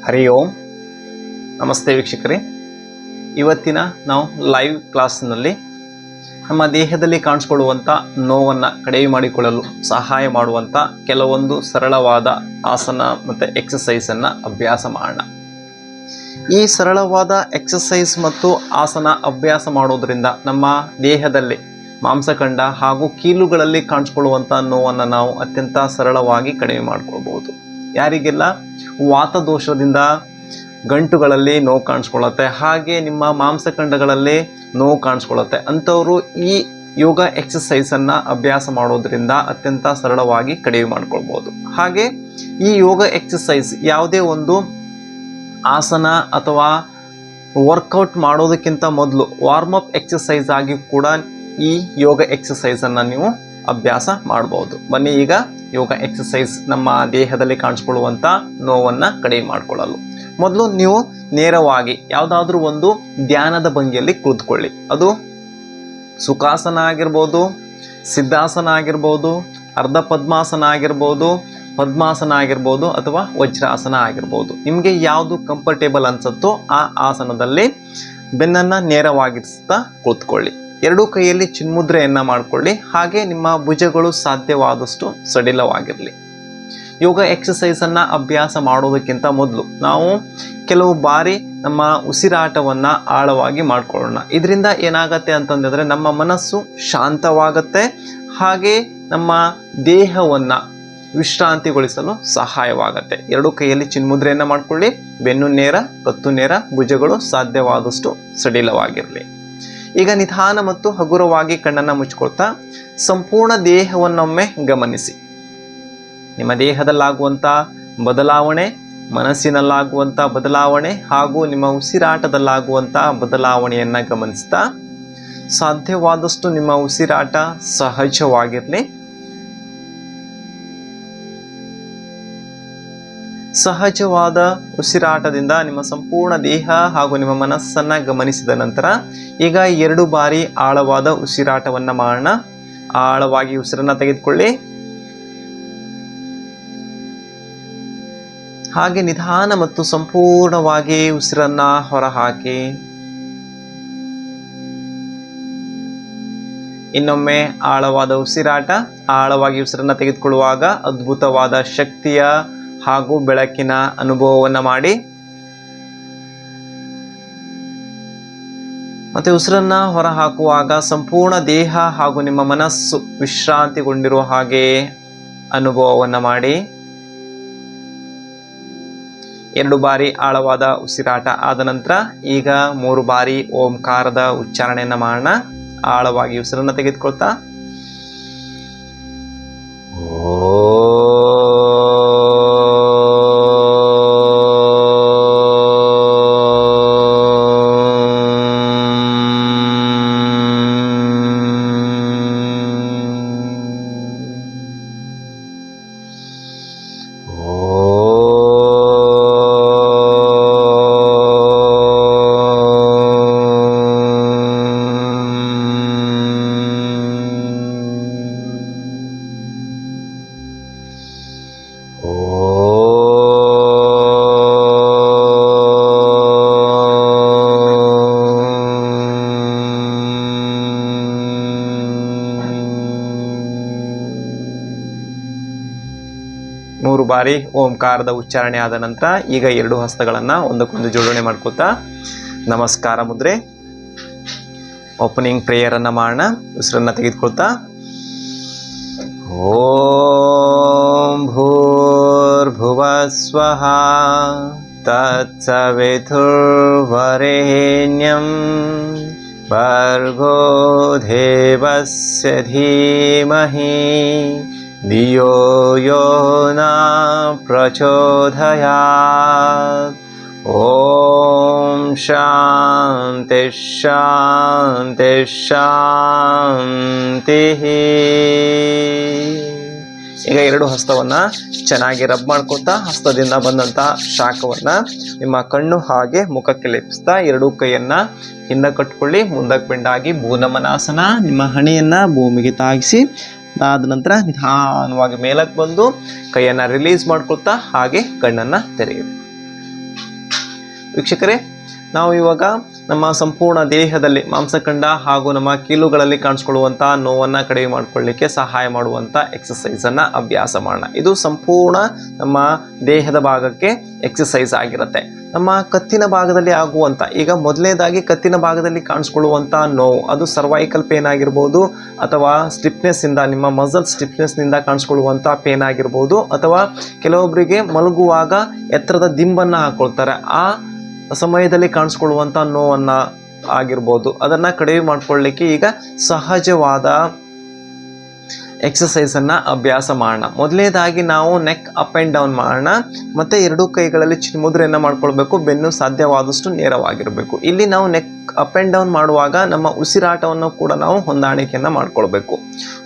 ಹರಿ ಓಂ. ನಮಸ್ತೆ ವೀಕ್ಷಕರೇ. ಇವತ್ತಿನ ನಾವು ಲೈವ್ ಕ್ಲಾಸ್ನಲ್ಲಿ ನಮ್ಮ ದೇಹದಲ್ಲಿ ಕಾಣಿಸ್ಕೊಳ್ಳುವಂಥ ನೋವನ್ನು ಕಡಿಮೆ ಮಾಡಿಕೊಳ್ಳಲು ಸಹಾಯ ಮಾಡುವಂಥ ಕೆಲವೊಂದು ಸರಳವಾದ ಆಸನ ಮತ್ತು ಎಕ್ಸಸೈಸನ್ನು ಅಭ್ಯಾಸ ಮಾಡೋಣ. ಈ ಸರಳವಾದ ಎಕ್ಸಸೈಸ್ ಮತ್ತು ಆಸನ ಅಭ್ಯಾಸ ಮಾಡೋದರಿಂದ ನಮ್ಮ ದೇಹದಲ್ಲಿ ಮಾಂಸಖಂಡ ಹಾಗೂ ಕೀಲುಗಳಲ್ಲಿ ಕಾಣಿಸ್ಕೊಳ್ಳುವಂಥ ನೋವನ್ನು ನಾವು ಅತ್ಯಂತ ಸರಳವಾಗಿ ಕಡಿಮೆ ಮಾಡ್ಕೊಳ್ಬೋದು. ಯಾರಿಗೆಲ್ಲ ವಾತದೋಷದಿಂದ ಗಂಟುಗಳಲ್ಲಿ ನೋವು ಕಾಣಿಸ್ಕೊಳ್ಳುತ್ತೆ, ಹಾಗೆ ನಿಮ್ಮ ಮಾಂಸಖಂಡಗಳಲ್ಲಿ ನೋವು ಕಾಣಿಸ್ಕೊಳ್ಳುತ್ತೆ, ಅಂಥವರು ಈ ಯೋಗ ಎಕ್ಸಸೈಸನ್ನು ಅಭ್ಯಾಸ ಮಾಡೋದ್ರಿಂದ ಅತ್ಯಂತ ಸರಳವಾಗಿ ಕಡಿಮೆ ಮಾಡ್ಕೊಳ್ಬೋದು. ಹಾಗೆ ಈ ಯೋಗ ಎಕ್ಸಸೈಸ್ ಯಾವುದೇ ಒಂದು ಆಸನ ಅಥವಾ ವರ್ಕೌಟ್ ಮಾಡೋದಕ್ಕಿಂತ ಮೊದಲು ವಾರ್ಮಪ್ ಎಕ್ಸಸೈಸ್ ಆಗಿ ಕೂಡ ಈ ಯೋಗ ಎಕ್ಸಸೈಸನ್ನು ನೀವು ಅಭ್ಯಾಸ ಮಾಡ್ಬೋದು. ಬನ್ನಿ ಈಗ ಯೋಗ ಎಕ್ಸಸೈಸ್ ನಮ್ಮ ದೇಹದಲ್ಲಿ ಕಾಣಿಸ್ಕೊಳ್ಳುವಂಥ ನೋವನ್ನು ಕಡಿಮೆ ಮಾಡಿಕೊಳ್ಳಲು ಮೊದಲು ನೀವು ನೇರವಾಗಿ ಯಾವುದಾದ್ರೂ ಒಂದು ಧ್ಯಾನದ ಭಂಗಿಯಲ್ಲಿ ಕೂತ್ಕೊಳ್ಳಿ. ಅದು ಸುಖಾಸನ ಆಗಿರ್ಬೋದು, ಸಿದ್ಧಾಸನ ಆಗಿರ್ಬೋದು, ಅರ್ಧ ಪದ್ಮಾಸನ ಆಗಿರ್ಬೋದು, ಪದ್ಮಾಸನ ಆಗಿರ್ಬೋದು, ಅಥವಾ ವಜ್ರಾಸನ ಆಗಿರ್ಬೋದು. ನಿಮಗೆ ಯಾವುದು ಕಂಫರ್ಟೇಬಲ್ ಅನ್ಸುತ್ತೋ ಆ ಆಸನದಲ್ಲಿ ಬೆನ್ನನ್ನು ನೇರವಾಗಿರಿಸ್ತಾ ಕೂತ್ಕೊಳ್ಳಿ. ಎರಡೂ ಕೈಯಲ್ಲಿ ಚಿನ್ಮುದ್ರೆಯನ್ನು ಮಾಡಿಕೊಳ್ಳಿ. ಹಾಗೆ ನಿಮ್ಮ ಭುಜಗಳು ಸಾಧ್ಯವಾದಷ್ಟು ಸಡಿಲವಾಗಿರಲಿ. ಯೋಗ ಎಕ್ಸಸೈಸನ್ನು ಅಭ್ಯಾಸ ಮಾಡೋದಕ್ಕಿಂತ ಮೊದಲು ನಾವು ಕೆಲವು ಬಾರಿ ನಮ್ಮ ಉಸಿರಾಟವನ್ನು ಆಳವಾಗಿ ಮಾಡಿಕೊಳ್ಳೋಣ. ಇದರಿಂದ ಏನಾಗತ್ತೆ ಅಂತಂದರೆ ನಮ್ಮ ಮನಸ್ಸು ಶಾಂತವಾಗುತ್ತೆ, ಹಾಗೆ ನಮ್ಮ ದೇಹವನ್ನು ವಿಶ್ರಾಂತಿಗೊಳಿಸಲು ಸಹಾಯವಾಗುತ್ತೆ. ಎರಡೂ ಕೈಯಲ್ಲಿ ಚಿನ್ಮುದ್ರೆಯನ್ನು ಮಾಡಿಕೊಳ್ಳಿ. ಬೆನ್ನು ನೇರ, ಕತ್ತು ನೇರ, ಭುಜಗಳು ಸಾಧ್ಯವಾದಷ್ಟು ಸಡಿಲವಾಗಿರಲಿ. ಈಗ ನಿಧಾನ ಮತ್ತು ಹಗುರವಾಗಿ ಕಣ್ಣನ್ನು ಮುಚ್ಕೊಳ್ತಾ ಸಂಪೂರ್ಣ ದೇಹವನ್ನೊಮ್ಮೆ ಗಮನಿಸಿ. ನಿಮ್ಮ ದೇಹದಲ್ಲಾಗುವಂಥ ಬದಲಾವಣೆ, ಮನಸ್ಸಿನಲ್ಲಾಗುವಂಥ ಬದಲಾವಣೆ ಹಾಗೂ ನಿಮ್ಮ ಉಸಿರಾಟದಲ್ಲಾಗುವಂಥ ಬದಲಾವಣೆಯನ್ನು ಗಮನಿಸ್ತಾ ಸಾಧ್ಯವಾದಷ್ಟು ನಿಮ್ಮ ಉಸಿರಾಟ ಸಹಜವಾಗಿರಲಿ. ಸಹಜವಾದ ಉಸಿರಾಟದಿಂದ ನಿಮ್ಮ ಸಂಪೂರ್ಣ ದೇಹ ಹಾಗೂ ನಿಮ್ಮ ಮನಸ್ಸನ್ನು ಗಮನಿಸಿದ ನಂತರ ಈಗ 2 ಬಾರಿ ಆಳವಾದ ಉಸಿರಾಟವನ್ನು ಮಾಡೋಣ. ಆಳವಾಗಿ ಉಸಿರನ್ನು ತೆಗೆದುಕೊಳ್ಳಿ. ಹಾಗೆ ನಿಧಾನ ಮತ್ತು ಸಂಪೂರ್ಣವಾಗಿ ಉಸಿರನ್ನು ಹೊರಹಾಕಿ. ಇನ್ನೊಮ್ಮೆ ಆಳವಾದ ಉಸಿರಾಟ. ಆಳವಾಗಿ ಉಸಿರನ್ನು ತೆಗೆದುಕೊಳ್ಳುವಾಗ ಅದ್ಭುತವಾದ ಶಕ್ತಿಯ ಹಾಗೂ ಬೆಳಕಿನ ಅನುಭವವನ್ನು ಮಾಡಿ. ಮತ್ತೆ ಉಸಿರನ್ನ ಹೊರ ಹಾಕುವಾಗ ಸಂಪೂರ್ಣ ದೇಹ ಹಾಗೂ ನಿಮ್ಮ ಮನಸ್ಸು ವಿಶ್ರಾಂತಿಗೊಂಡಿರುವ ಹಾಗೆ ಅನುಭವವನ್ನು ಮಾಡಿ. 2 ಬಾರಿ ಆಳವಾದ ಉಸಿರಾಟ ಆದ ನಂತರ ಈಗ 3 ಬಾರಿ ಓಂಕಾರದ ಉಚ್ಚಾರಣೆಯನ್ನು ಮಾಡೋಣ. ಆಳವಾಗಿ ಉಸಿರನ್ನು ತೆಗೆದುಕೊಳ್ತಾ ಬಾರಿ ಓಂಕಾರದ ಉಚ್ಚಾರಣೆ ಆದ ನಂತರ ಈಗ 2 ಹಸ್ತಗಳನ್ನು ಒಂದಕ್ಕೊಂದು ಜೋಡಣೆ ಮಾಡ್ಕೋತಾ ನಮಸ್ಕಾರ ಮುದ್ರೆ ಓಪನಿಂಗ್ ಪ್ರೇಯರನ್ನು ಮಾಡೋಣ. ಉಸಿರನ್ನು ತೆಗೆದುಕೊಳ್ತಾ ಓಂ ಭೂರ್ಭುವಸ್ವಃ ತತ್ಸವಿತುರ್ವರೆಣ್ಯಂ ಭರ್ಗೋ ದೇವಸ್ಯ ಧೀಮಹಿ ಧಿಯೋ ಯೋ ನ ಪ್ರಚೋದಯಾತ್. ಓಂ ಶಾಂತಿ ಶಾಂತಿ ಶಾಂತಿ. ಈಗ 2 ಹಸ್ತವನ್ನು ಚೆನ್ನಾಗಿ ರಬ್ ಮಾಡ್ಕೊತಾ ಹಸ್ತದಿಂದ ಬಂದಂಥ ಶಾಖವನ್ನು ನಿಮ್ಮ ಕಣ್ಣು ಹಾಗೆ ಮುಖಕ್ಕೆ ಲೇಪಿಸ್ತಾ 2 ಕೈಯನ್ನು ಹಿಂದೆ ಕಟ್ಕೊಳ್ಳಿ. ಮುಂದಕ್ಕೆ ಬೆಂಡಾಗಿ ಭೂನಮನಾಸನ. ನಿಮ್ಮ ಹಣೆಯನ್ನು ಭೂಮಿಗೆ ತಾಗಿಸಿ ಅದಾದ ನಂತರ ನಿಧಾನವಾಗಿ ಮೇಲಕ್ಕೆ ಬಂದು ಕೈಯನ್ನು ರಿಲೀಸ್ ಮಾಡ್ಕೊಳ್ತಾ ಹಾಗೆ ಕಣ್ಣನ್ನು ತೆರೆಯಿರಿ. ವೀಕ್ಷಕರೇ, ನಾವು ಇವಾಗ ನಮ್ಮ ಸಂಪೂರ್ಣ ದೇಹದಲ್ಲಿ ಮಾಂಸಖಂಡ ಹಾಗೂ ನಮ್ಮ ಕೀಲುಗಳಲ್ಲಿ ಕಾಣಿಸ್ಕೊಳ್ಳುವಂತಹ ನೋವನ್ನು ಕಡಿಮೆ ಮಾಡಿಕೊಳ್ಳಿಕ್ಕೆ ಸಹಾಯ ಮಾಡುವಂಥ ಎಕ್ಸಸೈಸನ್ನು ಅಭ್ಯಾಸ ಮಾಡೋಣ. ಇದು ಸಂಪೂರ್ಣ ನಮ್ಮ ದೇಹದ ಭಾಗಕ್ಕೆ ಎಕ್ಸಸೈಸ್ ಆಗಿರುತ್ತೆ. ನಮ್ಮ ಕತ್ತಿನ ಭಾಗದಲ್ಲಿ ಆಗುವಂಥ, ಈಗ ಮೊದಲನೇದಾಗಿ ಕತ್ತಿನ ಭಾಗದಲ್ಲಿ ಕಾಣಿಸ್ಕೊಳ್ಳುವಂಥ ನೋವು, ಅದು ಸರ್ವೈಕಲ್ ಪೇನ್ ಆಗಿರ್ಬೋದು, ಅಥವಾ ಸ್ಟಿಫ್ನೆಸ್ಸಿಂದ, ನಿಮ್ಮ ಮಸಲ್ ಸ್ಟಿಫ್ನೆಸ್ನಿಂದ ಕಾಣಿಸ್ಕೊಳ್ಳುವಂಥ ಪೇನ್ ಆಗಿರ್ಬೋದು, ಅಥವಾ ಕೆಲವೊಬ್ಬರಿಗೆ ಮಲಗುವಾಗ ಎತ್ತರದ ದಿಂಬನ್ನು ಹಾಕ್ಕೊಳ್ತಾರೆ, ಆ ಸಮಯದಲ್ಲಿ ಕಾಣಿಸ್ಕೊಳ್ಳುವಂಥ ನೋವನ್ನು ಆಗಿರ್ಬೋದು. ಅದನ್ನು ಕಡಿಮೆ ಮಾಡ್ಕೊಳ್ಳಿಕ್ಕೆ ಈಗ ಸಹಜವಾದ ಎಕ್ಸಸೈಸನ್ನು ಅಭ್ಯಾಸ ಮಾಡೋಣ. ಮೊದಲನೇದಾಗಿ ನಾವು ನೆಕ್ ಅಪ್ ಆ್ಯಂಡ್ ಡೌನ್ ಮಾಡೋಣ. ಮತ್ತು ಎರಡೂ ಕೈಗಳಲ್ಲಿ ಚಿನ್ಮುದ್ರೆಯನ್ನು ಮಾಡ್ಕೊಳ್ಬೇಕು. ಬೆನ್ನು ಸಾಧ್ಯವಾದಷ್ಟು ನೇರವಾಗಿರಬೇಕು. ಇಲ್ಲಿ ನಾವು ನೆಕ್ ಅಪ್ ಆ್ಯಂಡ್ ಡೌನ್ ಮಾಡುವಾಗ ನಮ್ಮ ಉಸಿರಾಟವನ್ನು ಕೂಡ ನಾವು ಹೊಂದಾಣಿಕೆಯನ್ನು ಮಾಡ್ಕೊಳ್ಬೇಕು.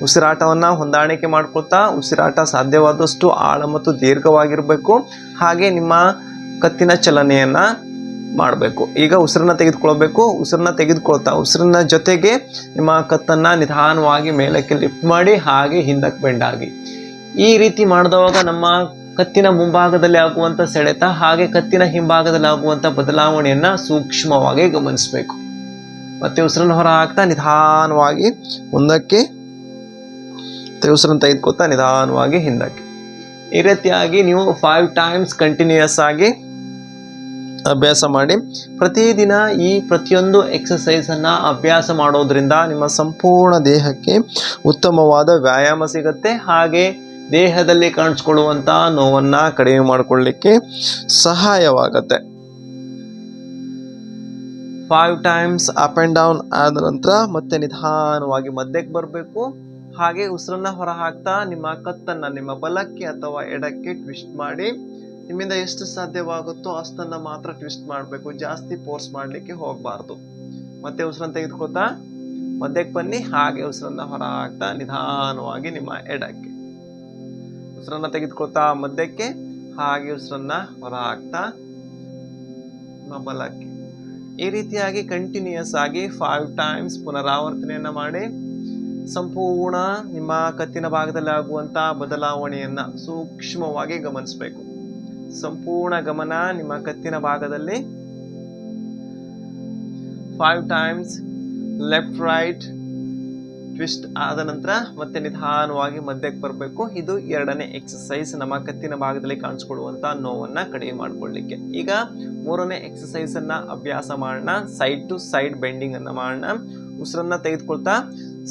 ಉಸಿರಾಟವನ್ನು ಹೊಂದಾಣಿಕೆ ಮಾಡ್ಕೊಳ್ತಾ ಉಸಿರಾಟ ಸಾಧ್ಯವಾದಷ್ಟು ಆಳ ಮತ್ತು ದೀರ್ಘವಾಗಿರಬೇಕು. ಹಾಗೆ ನಿಮ್ಮ ಕತ್ತಿನ ಚಲನೆಯನ್ನು ಮಾಡಬೇಕು. ಈಗ ಉಸಿರನ್ನ ತೆಗೆದುಕೊಳ್ಬೇಕು. ಉಸಿರನ್ನ ತೆಗೆದುಕೊಳ್ತಾ ಉಸಿರಿನ ಜೊತೆಗೆ ನಿಮ್ಮ ಕತ್ತನ್ನು ನಿಧಾನವಾಗಿ ಮೇಲಕ್ಕೆ ಲಿಫ್ಟ್ ಮಾಡಿ ಹಾಗೆ ಹಿಂದಕ್ಕೆ ಬೆಂಡಾಗಿ. ಈ ರೀತಿ ಮಾಡಿದವಾಗ ನಮ್ಮ ಕತ್ತಿನ ಮುಂಭಾಗದಲ್ಲಿ ಆಗುವಂಥ ಸೆಳೆತ ಹಾಗೆ ಕತ್ತಿನ ಹಿಂಭಾಗದಲ್ಲಿ ಆಗುವಂಥ ಬದಲಾವಣೆಯನ್ನು ಸೂಕ್ಷ್ಮವಾಗಿ ಗಮನಿಸಬೇಕು. ಮತ್ತೆ ಉಸಿರನ್ನು ಹೊರ ಹಾಕ್ತಾ ನಿಧಾನವಾಗಿ ಮುಂದಕ್ಕೆ, ಉಸಿರನ್ನು ತೆಗೆದುಕೊಳ್ತಾ ನಿಧಾನವಾಗಿ ಹಿಂದಕ್ಕೆ. ಈ ರೀತಿಯಾಗಿ ನೀವು 5 ಟೈಮ್ಸ್ ಕಂಟಿನ್ಯೂಯಸ್ ಆಗಿ ಅಭ್ಯಾಸ ಮಾಡಿ. ಪ್ರತಿದಿನ ಈ ಪ್ರತಿಯೊಂದು ಎಕ್ಸಸೈಸನ್ನು ಅಭ್ಯಾಸ ಮಾಡೋದ್ರಿಂದ ನಿಮ್ಮ ಸಂಪೂರ್ಣ ದೇಹಕ್ಕೆ ಉತ್ತಮವಾದ ವ್ಯಾಯಾಮ ಸಿಗುತ್ತೆ. ಹಾಗೆ ದೇಹದಲ್ಲಿ ಕಾಣಿಸ್ಕೊಳ್ಳುವಂಥ ನೋವನ್ನು ಕಡಿಮೆ ಮಾಡಿಕೊಳ್ಳಿಕ್ಕೆ ಸಹಾಯವಾಗುತ್ತೆ. 5 ಟೈಮ್ಸ್ ಅಪ್ ಆ್ಯಂಡ್ ಡೌನ್ ಆದ ನಂತರ ಮತ್ತೆ ನಿಧಾನವಾಗಿ ಮಧ್ಯಕ್ಕೆ ಬರಬೇಕು. ಹಾಗೆ ಉಸಿರನ್ನ ಹೊರ ಹಾಕ್ತಾ ನಿಮ್ಮ ಕತ್ತನ್ನು ನಿಮ್ಮ ಬಲಕ್ಕೆ ಅಥವಾ ಎಡಕ್ಕೆ ಟ್ವಿಸ್ಟ್ ಮಾಡಿ. ನಿಮ್ಮಿಂದ ಎಷ್ಟು ಸಾಧ್ಯವಾಗುತ್ತೋ ಅಷ್ಟನ್ನು ಮಾತ್ರ ಟ್ವಿಸ್ಟ್ ಮಾಡಬೇಕು. ಜಾಸ್ತಿ ಫೋರ್ಸ್ ಮಾಡಲಿಕ್ಕೆ ಹೋಗಬಾರ್ದು. ಮತ್ತೆ ಉಸಿರನ್ನು ತೆಗೆದುಕೊಳ್ತಾ ಮಧ್ಯಕ್ಕೆ ಬನ್ನಿ. ಹಾಗೆ ಉಸಿರನ್ನು ಹೊರ ಹಾಕ್ತಾ ನಿಧಾನವಾಗಿ ನಿಮ್ಮ ಎಡಕ್ಕೆ. ಉಸಿರನ್ನು ತೆಗೆದುಕೊಳ್ತಾ ಮಧ್ಯಕ್ಕೆ, ಹಾಗೆ ಉಸಿರನ್ನು ಹೊರ ಹಾಕ್ತಾ ನಿಮ್ಮ ಬಲಕ್ಕೆ. ಈ ರೀತಿಯಾಗಿ ಕಂಟಿನ್ಯೂಯಸ್ ಆಗಿ 5 ಟೈಮ್ಸ್ ಪುನರಾವರ್ತನೆಯನ್ನು ಮಾಡಿ. ಸಂಪೂರ್ಣ ನಿಮ್ಮ ಕತ್ತಿನ ಭಾಗದಲ್ಲಿ ಆಗುವಂಥ ಬದಲಾವಣೆಯನ್ನು ಸೂಕ್ಷ್ಮವಾಗಿ ಗಮನಿಸಬೇಕು. ಸಂಪೂರ್ಣ ಗಮನ ನಿಮ್ಮ ಕತ್ತಿನ ಭಾಗದಲ್ಲಿ. 5 ಟೈಮ್ಸ್ ಲೆಫ್ಟ್ ರೈಟ್ ಟ್ವಿಸ್ಟ್ ಆದ ನಂತರ ಮತ್ತೆ ನಿಧಾನವಾಗಿ ಮಧ್ಯಕ್ಕೆ ಬರಬೇಕು. ಇದು ಎರಡನೇ ಎಕ್ಸಸೈಸ್ ನಮ್ಮ ಕತ್ತಿನ ಭಾಗದಲ್ಲಿ ಕಾಣಿಸ್ಕೊಳ್ಳುವಂಥ ನೋವನ್ನು ಕಡಿಮೆ ಮಾಡಿಕೊಳ್ಳಿಕ್ಕೆ. ಈಗ ಮೂರನೇ ಎಕ್ಸಸೈಸನ್ನು ಅಭ್ಯಾಸ ಮಾಡೋಣ. ಸೈಡ್ ಟು ಸೈಡ್ ಬೆಂಡಿಂಗನ್ನು ಮಾಡೋಣ. ಉಸಿರನ್ನು ತೆಗೆದುಕೊಳ್ತಾ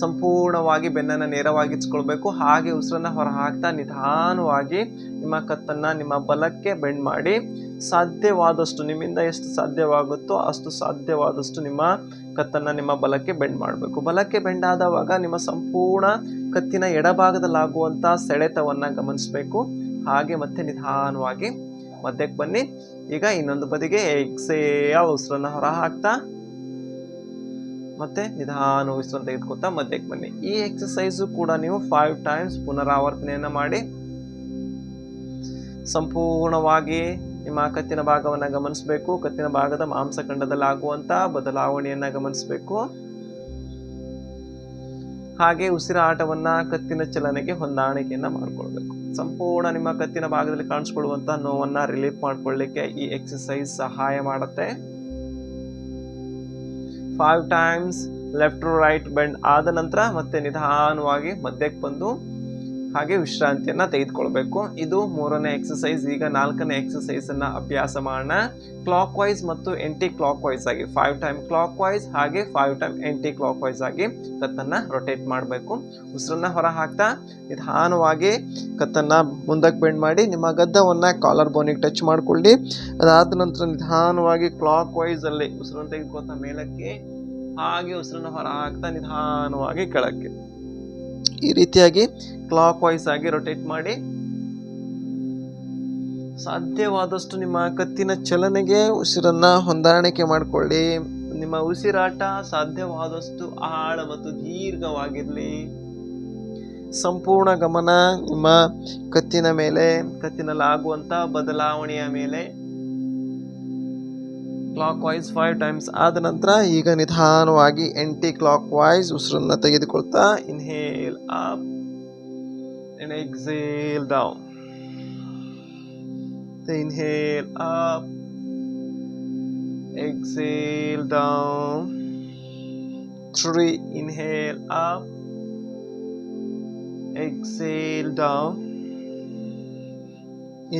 ಸಂಪೂರ್ಣವಾಗಿ ಬೆನ್ನನ್ನು ನೇರವಾಗಿಸ್ಕೊಳ್ಬೇಕು. ಹಾಗೆ ಉಸಿರನ್ನು ಹೊರ ಹಾಕ್ತಾ ನಿಧಾನವಾಗಿ ನಿಮ್ಮ ಕತ್ತನ್ನು ನಿಮ್ಮ ಬಲಕ್ಕೆ ಬೆಂಡ್ ಮಾಡಿ. ಸಾಧ್ಯವಾದಷ್ಟು ನಿಮ್ಮಿಂದ ಎಷ್ಟು ಸಾಧ್ಯವಾಗುತ್ತೋ ಅಷ್ಟು ಸಾಧ್ಯವಾದಷ್ಟು ನಿಮ್ಮ ಕತ್ತನ್ನು ನಿಮ್ಮ ಬಲಕ್ಕೆ ಬೆಂಡ್ ಮಾಡಬೇಕು. ಬಲಕ್ಕೆ ಬೆಂಡ್ ಆದವಾಗ ನಿಮ್ಮ ಸಂಪೂರ್ಣ ಕತ್ತಿನ ಎಡಭಾಗದಲ್ಲಾಗುವಂಥ ಸೆಳೆತವನ್ನು ಗಮನಿಸಬೇಕು. ಹಾಗೆ ಮತ್ತೆ ನಿಧಾನವಾಗಿ ಮಧ್ಯಕ್ಕೆ ಬನ್ನಿ. ಈಗ ಇನ್ನೊಂದು ಬದಿಗೆ ಎಕ್ಸೇಲ್ ಉಸಿರನ್ನು ಹೊರ ಹಾಕ್ತಾ ಮತ್ತೆ ನಿಧಾನ ಉಸಿರನ್ನು ತೆಗೆದುಕೊಳ್ತಾ ಮಧ್ಯಕ್ಕೆ ಬನ್ನಿ. ಈ ಎಕ್ಸಸೈಸು ಕೂಡ ನೀವು 5 ಟೈಮ್ಸ್ ಪುನರಾವರ್ತನೆಯನ್ನು ಮಾಡಿ. ಸಂಪೂರ್ಣವಾಗಿ ನಿಮ್ಮ ಕತ್ತಿನ ಭಾಗವನ್ನು ಗಮನಿಸಬೇಕು. ಕತ್ತಿನ ಭಾಗದ ಮಾಂಸಖಂಡದಲ್ಲಿ ಆಗುವಂಥ ಬದಲಾವಣೆಯನ್ನು ಗಮನಿಸಬೇಕು. ಹಾಗೆ ಉಸಿರಾಟವನ್ನು ಕತ್ತಿನ ಚಲನೆಗೆ ಹೊಂದಾಣಿಕೆಯನ್ನು ಮಾಡಿಕೊಳ್ಬೇಕು. ಸಂಪೂರ್ಣ ನಿಮ್ಮ ಕತ್ತಿನ ಭಾಗದಲ್ಲಿ ಕಾಣಿಸ್ಕೊಳ್ಳುವಂಥ ನೋವನ್ನು ರಿಲೀಫ್ ಮಾಡಿಕೊಳ್ಳಿಕ್ಕೆ ಈ ಎಕ್ಸಸೈಸ್ ಸಹಾಯ ಮಾಡುತ್ತೆ. 5 times left to right bend ಆದ ನಂತರ ಮತ್ತೆ ನಿಧಾನವಾಗಿ ಮಧ್ಯಕ್ಕೆ ಬಂದು ಹಾಗೆ ವಿಶ್ರಾಂತಿಯನ್ನು ತೆಗೆದುಕೊಳ್ಬೇಕು. ಇದು ಮೂರನೇ ಎಕ್ಸಸೈಸ್. ಈಗ ನಾಲ್ಕನೇ ಎಕ್ಸಸೈಸನ್ನು ಅಭ್ಯಾಸ ಮಾಡೋಣ. ಕ್ಲಾಕ್ ವೈಸ್ ಮತ್ತು ಆಂಟಿ ಕ್ಲಾಕ್ ವೈಸ್ ಆಗಿ 5 ಟೈಮ್ ಕ್ಲಾಕ್ ವೈಸ್ ಹಾಗೆ 5 ಟೈಮ್ ಆಂಟಿ ಕ್ಲಾಕ್ ವೈಸ್ ಆಗಿ ಕತ್ತನ್ನು ರೊಟೇಟ್ ಮಾಡಬೇಕು. ಉಸಿರನ್ನು ಹೊರ ಹಾಕ್ತಾ ನಿಧಾನವಾಗಿ ಕತ್ತನ್ನು ಮುಂದಕ್ಕೆ ಬೆಂಡ್ ಮಾಡಿ. ನಿಮ್ಮ ಗದ್ದವನ್ನು ಕಾಲರ್ ಬೋನಿಗೆ ಟಚ್ ಮಾಡಿಕೊಳ್ಳಿ. ಅದಾದ ನಂತರ ನಿಧಾನವಾಗಿ ಕ್ಲಾಕ್ ವೈಸಲ್ಲಿ ಉಸಿರನ್ನು ತೆಗೆದುಕೊಳ್ತಾ ಮೇಲಕ್ಕೆ, ಹಾಗೆ ಉಸಿರನ್ನು ಹೊರ ಹಾಕ್ತಾ ನಿಧಾನವಾಗಿ ಕೆಳಕ್ಕೆ. ಈ ರೀತಿಯಾಗಿ ಕ್ಲಾಕ್ ವೈಸ್ ಆಗಿ ರೊಟೇಟ್ ಮಾಡಿ. ಸಾಧ್ಯವಾದಷ್ಟು ನಿಮ್ಮ ಕತ್ತಿನ ಚಲನೆಗೆ ಉಸಿರನ್ನ ಹೊಂದಾಣಿಕೆ ಮಾಡಿಕೊಳ್ಳಿ. ನಿಮ್ಮ ಉಸಿರಾಟ ಸಾಧ್ಯವಾದಷ್ಟು ಆಳ ಮತ್ತು ದೀರ್ಘವಾಗಿರಲಿ. ಸಂಪೂರ್ಣ ಗಮನ ನಿಮ್ಮ ಕತ್ತಿನ ಮೇಲೆ, ಕತ್ತಿನಲ್ಲಾಗುವಂಥ ಬದಲಾವಣೆಯ ಮೇಲೆ. ಕ್ಲಾಕ್ ವೈಸ್ 5 ಟೈಮ್ಸ್ ಆದ ನಂತರ ಈಗ ನಿಧಾನವಾಗಿ ಆಂಟಿ ಕ್ಲಾಕ್ ವೈಸ್ ಉಸಿರನ್ನು ತೆಗೆದುಕೊಳ್ತಾ inhale up and exhale down. Inhale up exhale down, 3, inhale up, exhale down,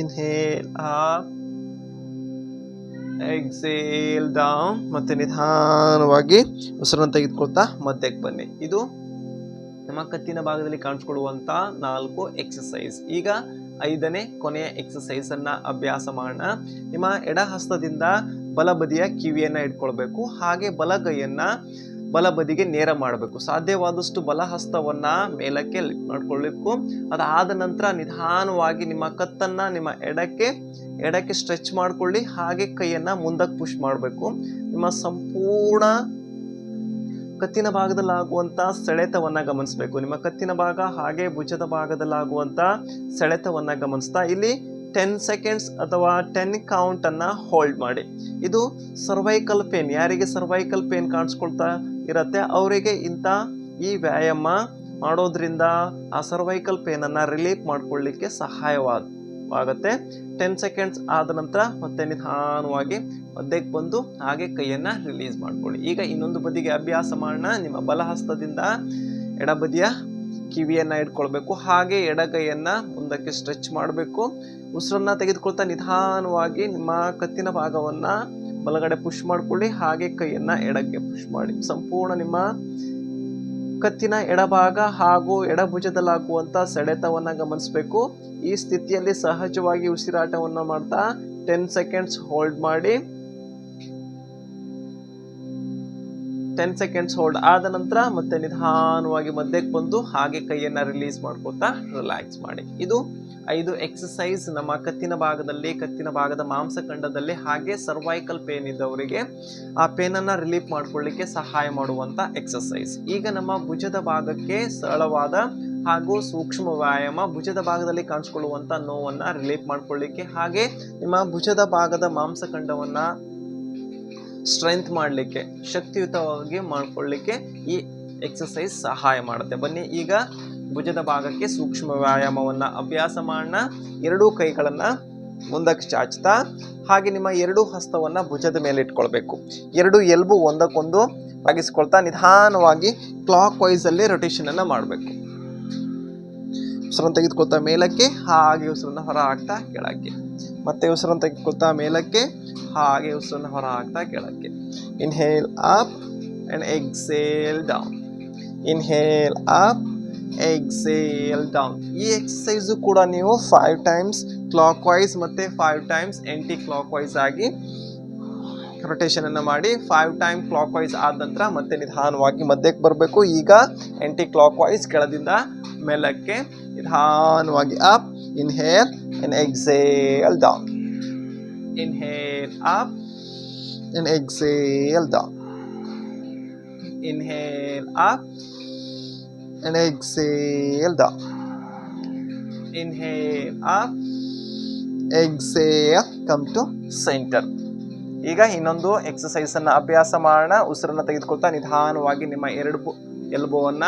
inhale up, exhale down. ಮತ್ತೆ ನಿಧಾನವಾಗಿ ಉಸಿರನ್ನು ತೆಗೆದುಕೊಳ್ತಾ ಮಧ್ಯಕ್ಕೆ ಬನ್ನಿ. ಇದು ನಮ್ಮ ಕತ್ತಿನ ಭಾಗದಲ್ಲಿ ಕಾಣಿಸ್ಕೊಳ್ಳುವಂತ 4 ಎಕ್ಸಸೈಸ್. ಈಗ 5ನೇ ಕೊನೆಯ ಎಕ್ಸಸೈಸ್ ಅನ್ನ ಅಭ್ಯಾಸ ಮಾಡೋಣ. ನಿಮ್ಮ ಎಡ ಹಸ್ತದಿಂದ ಬಲಬದಿಯ ಕಿವಿಯನ್ನ ಇಟ್ಕೊಳ್ಬೇಕು, ಹಾಗೆ ಬಲಗೈಯನ್ನ ಬಲಬದಿಗೆ ನೇರ ಮಾಡಬೇಕು. ಸಾಧ್ಯವಾದಷ್ಟು ಬಲ ಹಸ್ತವನ್ನ ಮೇಲಕ್ಕೆ ಲಿಫ್ಟ್ ಮಾಡ್ಕೊಳ್ಳಿಕ್ಕೂ. ಅದಾದ ನಂತರ ನಿಧಾನವಾಗಿ ನಿಮ್ಮ ಕತ್ತನ್ನ ನಿಮ್ಮ ಎಡಕ್ಕೆ ಸ್ಟ್ರೆಚ್ ಮಾಡ್ಕೊಳ್ಳಿ, ಹಾಗೆ ಕೈಯನ್ನ ಮುಂದಕ್ಕೆ ಪುಷ್ ಮಾಡಬೇಕು. ನಿಮ್ಮ ಸಂಪೂರ್ಣ ಕತ್ತಿನ ಭಾಗದಲ್ಲಾಗುವಂತ ಸೆಳೆತವನ್ನ ಗಮನಿಸಬೇಕು. ನಿಮ್ಮ ಕತ್ತಿನ ಭಾಗ ಹಾಗೆ ಭುಜದ ಭಾಗದಲ್ಲಾಗುವಂತ ಸೆಳೆತವನ್ನ ಗಮನಿಸ್ತಾ ಇಲ್ಲಿ 10 ಸೆಕೆಂಡ್ಸ್ ಅಥವಾ 10 ಕೌಂಟ್ ಅನ್ನ ಹೋಲ್ಡ್ ಮಾಡಿ. ಇದು ಸರ್ವೈಕಲ್ ಪೇನ್, ಯಾರಿಗೆ ಸರ್ವೈಕಲ್ ಪೇನ್ ಕಾಣಿಸ್ಕೊಳ್ತಾ ಇರತ್ತೆ ಅವರಿಗೆ ಈ ವ್ಯಾಯಾಮ ಮಾಡೋದ್ರಿಂದ ಆ ಸರ್ವೈಕಲ್ ಪೇನ್ ಅನ್ನ ರಿಲೀಫ್ ಮಾಡ್ಕೊಳ್ಳಿಕ್ಕೆ ಸಹಾಯವಾಗುತ್ತೆ. 10 ಸೆಕೆಂಡ್ಸ್ ಆದ ನಂತರ ಮತ್ತೆ ನಿಧಾನವಾಗಿ ಮಧ್ಯಕ್ಕೆ ಬಂದು ಹಾಗೆ ಕೈಯನ್ನ ರಿಲೀಸ್ ಮಾಡ್ಕೊಳ್ಳಿ. ಈಗ ಇನ್ನೊಂದು ಬದಿಗೆ ಅಭ್ಯಾಸ ಮಾಡೋಣ. ನಿಮ್ಮ ಬಲಹಸ್ತದಿಂದ ಎಡಬದಿಯ ಕಿವಿಯನ್ನ ಇಟ್ಕೊಳ್ಬೇಕು, ಹಾಗೆ ಎಡಗೈಯನ್ನ ಮುಂದಕ್ಕೆ ಸ್ಟ್ರೆಚ್ ಮಾಡಬೇಕು. ಉಸಿರನ್ನ ತೆಗೆದುಕೊಳ್ತಾ ನಿಧಾನವಾಗಿ ನಿಮ್ಮ ಕತ್ತಿನ ಭಾಗವನ್ನ ಬಲಗಡೆ ಪುಷ್ ಮಾಡ್ಕೊಳ್ಳಿ, ಹಾಗೆ ಕೈಯನ್ನ ಎಡಕ್ಕೆ ಪುಷ್ ಮಾಡಿ. ಸಂಪೂರ್ಣ ನಿಮ್ಮ ಕತ್ತಿನ ಎಡಭಾಗ ಹಾಗೂ ಎಡಭುಜದಲ್ಲಾಗುವಂತ ಸೆಳೆತವನ್ನ ಗಮನಿಸಬೇಕು. ಈ ಸ್ಥಿತಿಯಲ್ಲಿ ಸಹಜವಾಗಿ ಉಸಿರಾಟವನ್ನ ಮಾಡ್ತಾ 10 ಸೆಕೆಂಡ್ಸ್ ಹೋಲ್ಡ್ ಮಾಡಿ. 10 ಸೆಕೆಂಡ್ಸ್ ಹೋಲ್ಡ್ ಆದ ನಂತರ ಮತ್ತೆ ನಿಧಾನವಾಗಿ ಮಧ್ಯಕ್ಕೆ ಬಂದು ಹಾಗೆ ಕೈಯನ್ನ ರಿಲೀಸ್ ಮಾಡ್ಕೊತಾ ರಿಲ್ಯಾಕ್ಸ್ ಮಾಡಿ. ಇದು 5 ಎಕ್ಸಸೈಸ್ ನಮ್ಮ ಕತ್ತಿನ ಭಾಗದ ಮಾಂಸಖಂಡದಲ್ಲಿ ಹಾಗೆ ಸರ್ವೈಕಲ್ ಪೇನ್ ಇದ್ದವರಿಗೆ ಆ ಪೇನನ್ನು ರಿಲೀಫ್ ಮಾಡ್ಕೊಳ್ಳಿಕ್ಕೆ ಸಹಾಯ ಮಾಡುವಂತ ಎಕ್ಸಸೈಸ್. ಈಗ ನಮ್ಮ ಭುಜದ ಭಾಗಕ್ಕೆ ಸರಳವಾದ ಹಾಗೂ ಸೂಕ್ಷ್ಮ ವ್ಯಾಯಾಮ. ಭುಜದ ಭಾಗದಲ್ಲಿ ಕಾಣಿಸ್ಕೊಳ್ಳುವಂತ ನೋವನ್ನ ರಿಲೀಫ್ ಮಾಡ್ಕೊಳ್ಳಿಕ್ಕೆ ಹಾಗೆ ನಿಮ್ಮ ಭುಜದ ಭಾಗದ ಮಾಂಸಖಂಡವನ್ನ ಸ್ಟ್ರೆಂತ್ ಮಾಡಲಿಕ್ಕೆ, ಶಕ್ತಿಯುತವಾಗಿ ಮಾಡ್ಕೊಳ್ಳಿಕ್ಕೆ ಈ ಎಕ್ಸಸೈಸ್ ಸಹಾಯ ಮಾಡುತ್ತೆ. ಬನ್ನಿ ಈಗ ಭುಜದ ಭಾಗಕ್ಕೆ ಸೂಕ್ಷ್ಮ ವ್ಯಾಯಾಮವನ್ನ ಅಭ್ಯಾಸ ಮಾಡೋಣ. 2 ಕೈಗಳನ್ನ ಮುಂದಕ್ಕೆ ಚಾಚ್ತಾ ಹಾಗೆ ನಿಮ್ಮ 2 ಹಸ್ತವನ್ನ ಭುಜದ ಮೇಲೆ ಇಟ್ಕೊಳ್ಬೇಕು. 2 ಎಲ್ಬು ಒಂದಕ್ಕೊಂದು ಬಾಗಿಸ್ಕೊಳ್ತಾ ನಿಧಾನವಾಗಿ ಕ್ಲಾಕ್ ವೈಸ್ ಅಲ್ಲಿ ರೊಟೇಷನ್ ಅನ್ನ ಮಾಡಬೇಕು. ಉಸಿರನ್ನು ತೆಗೆದುಕೊಳ್ತಾ ಮೇಲಕ್ಕೆ, ಹಾಗೆ ಉಸಿರನ್ನ ಹೊರ ಹಾಕ್ತಾ ಕೆಳಕ್ಕೆ, ಮತ್ತೆ ಉಸಿರನ್ನು ತೆಗೆದುಕೊಳ್ತಾ ಮೇಲಕ್ಕೆ, ಹಾಗೆ ಉಸಿರನ್ನ ಹೊರ ಹಾಕ್ತಾ ಕೆಳಕ್ಕೆ. Inhale up and exhale down, inhale up, exhale down. ಈ ಎಕ್ಸಸೈಸು ಕೂಡ ನೀವು 5 ಟೈಮ್ಸ್ ಕ್ಲಾಕ್ ವೈಸ್ ಮತ್ತೆ 5 ಟೈಮ್ಸ್ ಆಂಟಿ ಕ್ಲಾಕ್ ವೈಸ್ ಆಗಿ ರೊಟೇಷನ್ ಅನ್ನ ಮಾಡಿ. 5 ಟೈಮ್ ಕ್ಲಾಕ್ ವೈಸ್ ಆದ ನಂತರ ಮತ್ತೆ ನಿಧಾನವಾಗಿ ಮಧ್ಯಕ್ಕೆ ಬರಬೇಕು. ಈಗ ಆಂಟಿ ಕ್ಲಾಕ್ ವೈಸ್ ಕೆಳದಿಂದ ಮೇಲಕ್ಕೆ ನಿಧಾನವಾಗಿ up, inhale and exhale down, inhale up and exhale down, inhale up and exhale down, inhale up, exhale, come to center. ಈಗ ಇನ್ನೊಂದು ಎಕ್ಸಸೈಸ್ ಅನ್ನ ಅಭ್ಯಾಸ ಮಾಡೋಣ. ಉಸಿರನ್ನ ತೆಗೆದುಕೊಳ್ತಾ ನಿಧಾನವಾಗಿ ನಿಮ್ಮ 2 ಎಲ್ಬೋವನ್ನ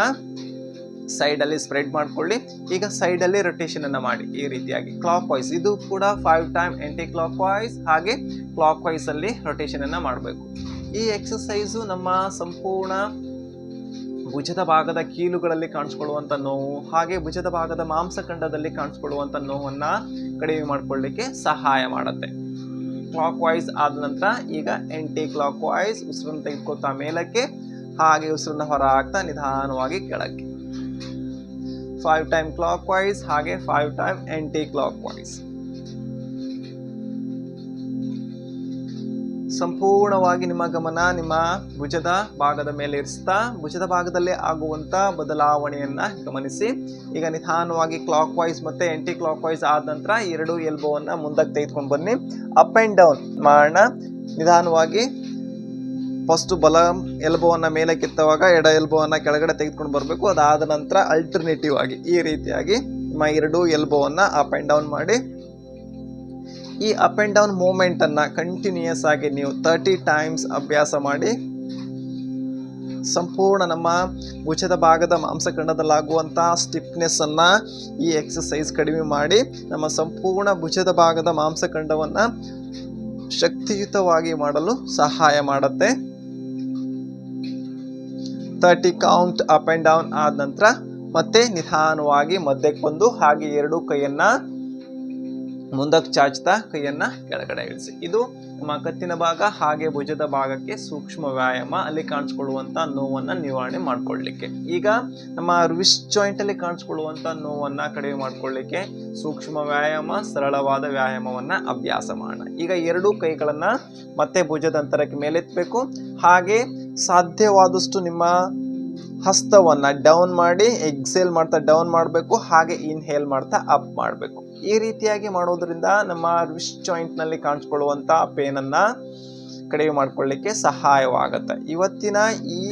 ಸೈಡ್ ಅಲ್ಲಿ ಸ್ಪ್ರೆಡ್ ಮಾಡ್ಕೊಳ್ಳಿ. ಈಗ ಸೈಡ್ ಅಲ್ಲಿ ರೊಟೇಷನ್ ಅನ್ನ ಮಾಡಿ ಈ ರೀತಿಯಾಗಿ ಕ್ಲಾಕ್ ವೈಸ್. ಇದು ಕೂಡ 5 ಟೈಮ್ ಆಂಟಿ ಕ್ಲಾಕ್ ವೈಸ್ ಹಾಗೆ ಕ್ಲಾಕ್ ವೈಸ್ ಅಲ್ಲಿ ರೊಟೇಷನ್ ಅನ್ನ ಮಾಡಬೇಕು. ಈ ಎಕ್ಸಸೈಸು ನಮ್ಮ ಸಂಪೂರ್ಣ ಭುಜದ ಭಾಗದ ಕೀಲುಗಳಲ್ಲಿ ಕಾಣಿಸ್ಕೊಳ್ಳುವಂತ ನೋವು ಹಾಗೆ ಭುಜದ ಭಾಗದ ಮಾಂಸಖಂಡದಲ್ಲಿ ಕಾಣಿಸ್ಕೊಳ್ಳುವಂತ ನೋವನ್ನ ಕಡಿಮೆ ಮಾಡ್ಕೊಳ್ಳಿಕ್ಕೆ ಸಹಾಯ ಮಾಡುತ್ತೆ. ಕ್ಲಾಕ್ ವೈಸ್ ಆದ ನಂತರ ಈಗ ಆಂಟಿ ಕ್ಲಾಕ್ ವೈಸ್. ಉಸಿರನ್ನು ತೆಗೆದುಕೊಳ್ತಾ ಮೇಲಕ್ಕೆ, ಹಾಗೆ ಉಸಿರನ್ನ ಹೊರ ಹಾಕ್ತಾ ನಿಧಾನವಾಗಿ ಕೆಳಕ್ಕೆ. 5 ಟೈಮ್ ಕ್ಲಾಕ್ ವೈಸ್ ಹಾಗೆ 5 ಟೈಮ್ ಆಂಟಿ ಕ್ಲಾಕ್ ವೈಸ್. ಸಂಪೂರ್ಣವಾಗಿ ನಿಮ್ಮ ಗಮನ ನಿಮ್ಮ ಭುಜದ ಭಾಗದ ಮೇಲೆ ಇರಿಸ್ತಾ ಭುಜದ ಭಾಗದಲ್ಲಿ ಆಗುವಂತ ಬದಲಾವಣೆಯನ್ನ ಗಮನಿಸಿ. ಈಗ ನಿಧಾನವಾಗಿ ಕ್ಲಾಕ್ ವೈಸ್ ಮತ್ತೆ ಆಂಟಿ ಕ್ಲಾಕ್ ವೈಸ್ ಆದ ನಂತರ 2 ಎಲ್ಬೋವನ್ನ ಮುಂದಕ್ಕೆ ತೆಗೆದುಕೊಂಡು ಬನ್ನಿ. ಅಪ್ ಅಂಡ್ ಡೌನ್ ಮಾಡೋಣ. ನಿಧಾನವಾಗಿ ಫಸ್ಟ್ ಬಲ ಎಲ್ಬೋವನ್ನ ಮೇಲೆ ಕಿತ್ತವಾಗ ಎಡ ಎಲ್ಬೋವನ್ನ ಕೆಳಗಡೆ ತೆಗೆದುಕೊಂಡು ಬರಬೇಕು. ಅದಾದ ನಂತರ ಅಲ್ಟರ್ನೇಟಿವ್ ಆಗಿ ಈ ರೀತಿಯಾಗಿ ನಿಮ್ಮ 2 ಎಲ್ಬೋವನ್ನ ಅಪ್ ಅಂಡ್ ಡೌನ್ ಮಾಡಿ. ಈ ಅಪ್ ಅಂಡ್ ಡೌನ್ ಮೂವ್ಮೆಂಟ್ ಅನ್ನ ಕಂಟಿನ್ಯೂಯಸ್ ಆಗಿ ನೀವು 30 ಟೈಮ್ಸ್ ಅಭ್ಯಾಸ ಮಾಡಿ. ಸಂಪೂರ್ಣ ನಮ್ಮ ಭುಜದ ಭಾಗದ ಮಾಂಸಖಂಡದಲ್ಲಾಗುವಂತಹ ಸ್ಟಿಫ್ನೆಸ್ ಅನ್ನ ಈ ಎಕ್ಸಸೈಸ್ ಕಡಿಮೆ ಮಾಡಿ ನಮ್ಮ ಸಂಪೂರ್ಣ ಭುಜದ ಭಾಗದ ಮಾಂಸಖಂಡವನ್ನ ಶಕ್ತಿಯುತವಾಗಿ ಮಾಡಲು ಸಹಾಯ ಮಾಡುತ್ತೆ. 30 ಕೌಂಟ್ ಅಪ್ ಅಂಡ್ ಡೌನ್ ಆದ ನಂತರ ಮತ್ತೆ ನಿಧಾನವಾಗಿ ಮಧ್ಯಕ್ಕೆ ಬಂದು ಹಾಗೆ ಎರಡೂ ಕೈಯನ್ನ ಮುಂದಕ್ಕೆ ಚಾಚ್ತಾ ಕೈಯನ್ನ ಕೆಳಗಡೆ ಇಳಿಸಿ. ಇದು ನಮ್ಮ ಕತ್ತಿನ ಭಾಗ ಹಾಗೆ ಭುಜದ ಭಾಗಕ್ಕೆ ಸೂಕ್ಷ್ಮ ವ್ಯಾಯಾಮ, ಅಲ್ಲಿ ಕಾಣಿಸ್ಕೊಳ್ಳುವಂತ ನೋವನ್ನ ನಿವಾರಣೆ ಮಾಡ್ಕೊಳ್ಳಿಕ್ಕೆ. ಈಗ ನಮ್ಮ ರಿಸ್ಟ್ ಜಾಯಿಂಟ್ ಅಲ್ಲಿ ಕಾಣಿಸ್ಕೊಳ್ಳುವಂತ ನೋವನ್ನ ಕಡಿಮೆ ಮಾಡ್ಕೊಳ್ಳಿಕ್ಕೆ ಸೂಕ್ಷ್ಮ ವ್ಯಾಯಾಮ, ಸರಳವಾದ ವ್ಯಾಯಾಮವನ್ನ ಅಭ್ಯಾಸ ಮಾಡೋಣ. ಈಗ ಎರಡೂ ಕೈಗಳನ್ನ ಮತ್ತೆ ಭುಜದ ಅಂತರಕ್ಕೆ ಮೇಲೆತ್ತಬೇಕು. ಹಾಗೆ ಸಾಧ್ಯವಾದಷ್ಟು ನಿಮ್ಮ ಹಸ್ತವನ್ನ ಡೌನ್ ಮಾಡಿ ಎಕ್ಸೇಲ್ ಮಾಡ್ತಾ ಡೌನ್ ಮಾಡಬೇಕು, ಹಾಗೆ ಇನ್ಹೇಲ್ ಮಾಡ್ತಾ ಅಪ್ ಮಾಡಬೇಕು. ಈ ರೀತಿಯಾಗಿ ಮಾಡೋದ್ರಿಂದ ನಮ್ಮ ರಿಸ್ಟ್ ಜಾಯಿಂಟ್ ನಲ್ಲಿ ಕಾಣಿಸ್ಕೊಳ್ಳುವಂತ ಪೇನ್ ಅನ್ನ ಕಡಿಮೆ ಮಾಡ್ಕೊಳ್ಳಿಕ್ಕೆ ಸಹಾಯವಾಗುತ್ತೆ. ಇವತ್ತಿನ ಈ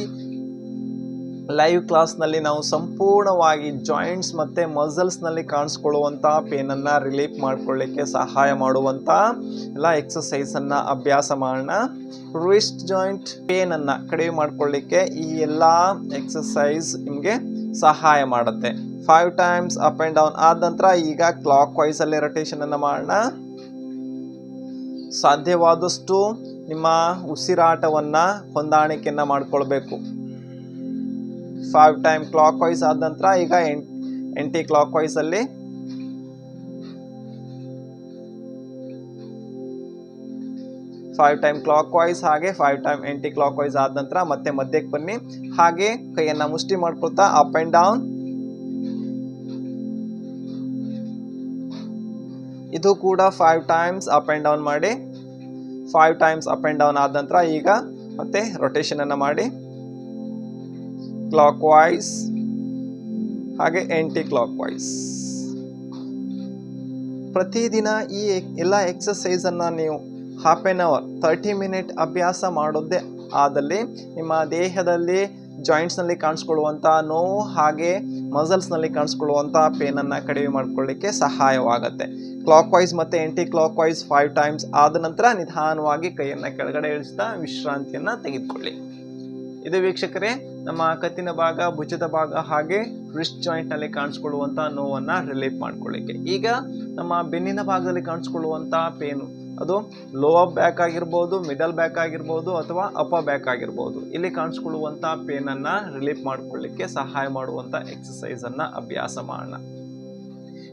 ಲೈವ್ ಕ್ಲಾಸ್ ನಲ್ಲಿ ನಾವು ಸಂಪೂರ್ಣವಾಗಿ ಜಾಯಿಂಟ್ಸ್ ಮತ್ತೆ ಮಸಲ್ಸ್ ನಲ್ಲಿ ಕಾಣಿಸ್ಕೊಳ್ಳುವಂತ ಪೇನ್ ಅನ್ನ ರಿಲೀಫ್ ಮಾಡ್ಕೊಳ್ಳಿಕ್ಕೆ ಸಹಾಯ ಮಾಡುವಂತ ಎಲ್ಲ ಎಕ್ಸರ್ಸೈಸ್ ಅನ್ನ ಅಭ್ಯಾಸ ಮಾಡೋಣ. ರಿಸ್ಟ್ ಜಾಯಿಂಟ್ ಪೇನ್ ಅನ್ನ ಕಡಿಮೆ ಮಾಡ್ಕೊಳ್ಳಿಕ್ಕೆ ಈ ಎಲ್ಲಾ ಎಕ್ಸರ್ಸೈಸ್ ನಿಮ್ಗೆ ಸಹಾಯ ಮಾಡುತ್ತೆ. 5 ಟೈಮ್ಸ್ ಅಪ್ ಅಂಡ್ ಡೌನ್ ಆದ ನಂತರ ಈಗ ಕ್ಲಾಕ್ ವೈಸ್ ಅಲ್ಲಿ ರೊಟೇಷನ್ ಅನ್ನ ಮಾಡೋಣ. ಸಾಧ್ಯವಾದಷ್ಟು ನಿಮ್ಮ ಉಸಿರಾಟವನ್ನ ಹೊಂದಾಣಿಕೆಯನ್ನ ಮಾಡ್ಕೊಳ್ಬೇಕು. 5 ಟೈಮ್ ಕ್ಲಾಕ್ ವೈಸ್ ಆದ ನಂತರ ಈಗ ಆಂಟಿ ಕ್ಲಾಕ್ ವೈಸ್ ಅಲ್ಲಿ 5 ಟೈಮ್ ಕ್ಲಾಕ್ ವೈಸ್ ಹಾಗೆ 5 ಟೈಮ್ ಆಂಟಿ ಕ್ಲಾಕ್ ವೈಸ್ ಆದ ನಂತರ ಮತ್ತೆ ಮಧ್ಯಕ್ಕೆ ಬನ್ನಿ. ಹಾಗೆ ಕೈಯನ್ನ ಮುಷ್ಟಿ ಮಾಡ್ಕೊಳ್ತಾ ಅಪ್ ಅಂಡ್ ಡೌನ್. ಇದು ಕೂಡ 5 ಟೈಮ್ಸ್ ಅಪ್ ಅಂಡ್ ಡೌನ್ ಮಾಡಿ. 5 ಟೈಮ್ಸ್ ಅಪ್ ಅಂಡ್ ಡೌನ್ ಆದ ನಂತರ ಈಗ ಮತ್ತೆ ರೊಟೇಷನ್ ಅನ್ನ ಮಾಡಿ. ಕ್ಲಾಕ್ ವೈಸ್ ಹಾಗೆ ಆಂಟಿ ಕ್ಲಾಕ್ ವೈಸ್. ಪ್ರತಿದಿನ ಈ ಎಲ್ಲ ಎಕ್ಸರ್ಸೈಸ್ ಅನ್ನ ನೀವು ಹಾಫ್ ಆನ್ ಅವರ್ 30 ಮಿನಿಟ್ ಅಭ್ಯಾಸ ಮಾಡೋದೇ ಆದಲ್ಲಿ ನಿಮ್ಮ ದೇಹದಲ್ಲಿ ಜಾಯಿಂಟ್ಸ್ ನಲ್ಲಿ ಕಾಣಿಸ್ಕೊಳ್ಳುವಂತ ನೋವು ಹಾಗೆ ಮಸಲ್ಸ್ ನಲ್ಲಿ ಕಾಣಿಸ್ಕೊಳ್ಳುವಂತ ಪೇನ್ ಅನ್ನ ಕಡಿಮೆ ಮಾಡ್ಕೊಳ್ಳಿಕ್ಕೆ ಸಹಾಯವಾಗುತ್ತೆ. ಕ್ಲಾಕ್ ವೈಸ್ ಮತ್ತೆ ಆಂಟಿ ಕ್ಲಾಕ್ ವೈಸ್ 5 ಟೈಮ್ಸ್ ಆದ ನಂತರ ನಿಧಾನವಾಗಿ ಕೈಯನ್ನ ಕೆಳಗಡೆ ಇಳಿಸ್ತಾ ವಿಶ್ರಾಂತಿಯನ್ನ ತೆಗೆದುಕೊಳ್ಳಿ. ಇದು ವೀಕ್ಷಕರೇ ನಮ್ಮ ಕತ್ತಿನ ಭಾಗ, ಭುಜದ ಭಾಗ ಹಾಗೆ ರಿಸ್ಟ್ ಜಾಯಿಂಟ್ ನಲ್ಲಿ ಕಾಣಿಸ್ಕೊಳ್ಳುವಂತ ನೋವನ್ನ ರಿಲೀಫ್ ಮಾಡ್ಕೊಳ್ಳಿಕ್ಕೆ. ಈಗ ನಮ್ಮ ಬೆನ್ನಿನ ಭಾಗದಲ್ಲಿ ಕಾಣಿಸ್ಕೊಳ್ಳುವಂತ ಪೇನು, ಅದು ಲೋವರ್ ಬ್ಯಾಕ್ ಆಗಿರ್ಬೋದು, ಮಿಡಲ್ ಬ್ಯಾಕ್ ಆಗಿರ್ಬೋದು ಅಥವಾ ಅಪ್ಪರ್ ಬ್ಯಾಕ್ ಆಗಿರ್ಬೋದು, ಇಲ್ಲಿ ಕಾಣಿಸ್ಕೊಳ್ಳುವಂತ ಪೇನ್ ಅನ್ನ ರಿಲೀಫ್ ಮಾಡ್ಕೊಳ್ಳಿಕ್ಕೆ ಸಹಾಯ ಮಾಡುವಂತ ಎಕ್ಸರ್ಸೈಸ್ ಅನ್ನ ಅಭ್ಯಾಸ ಮಾಡೋಣ.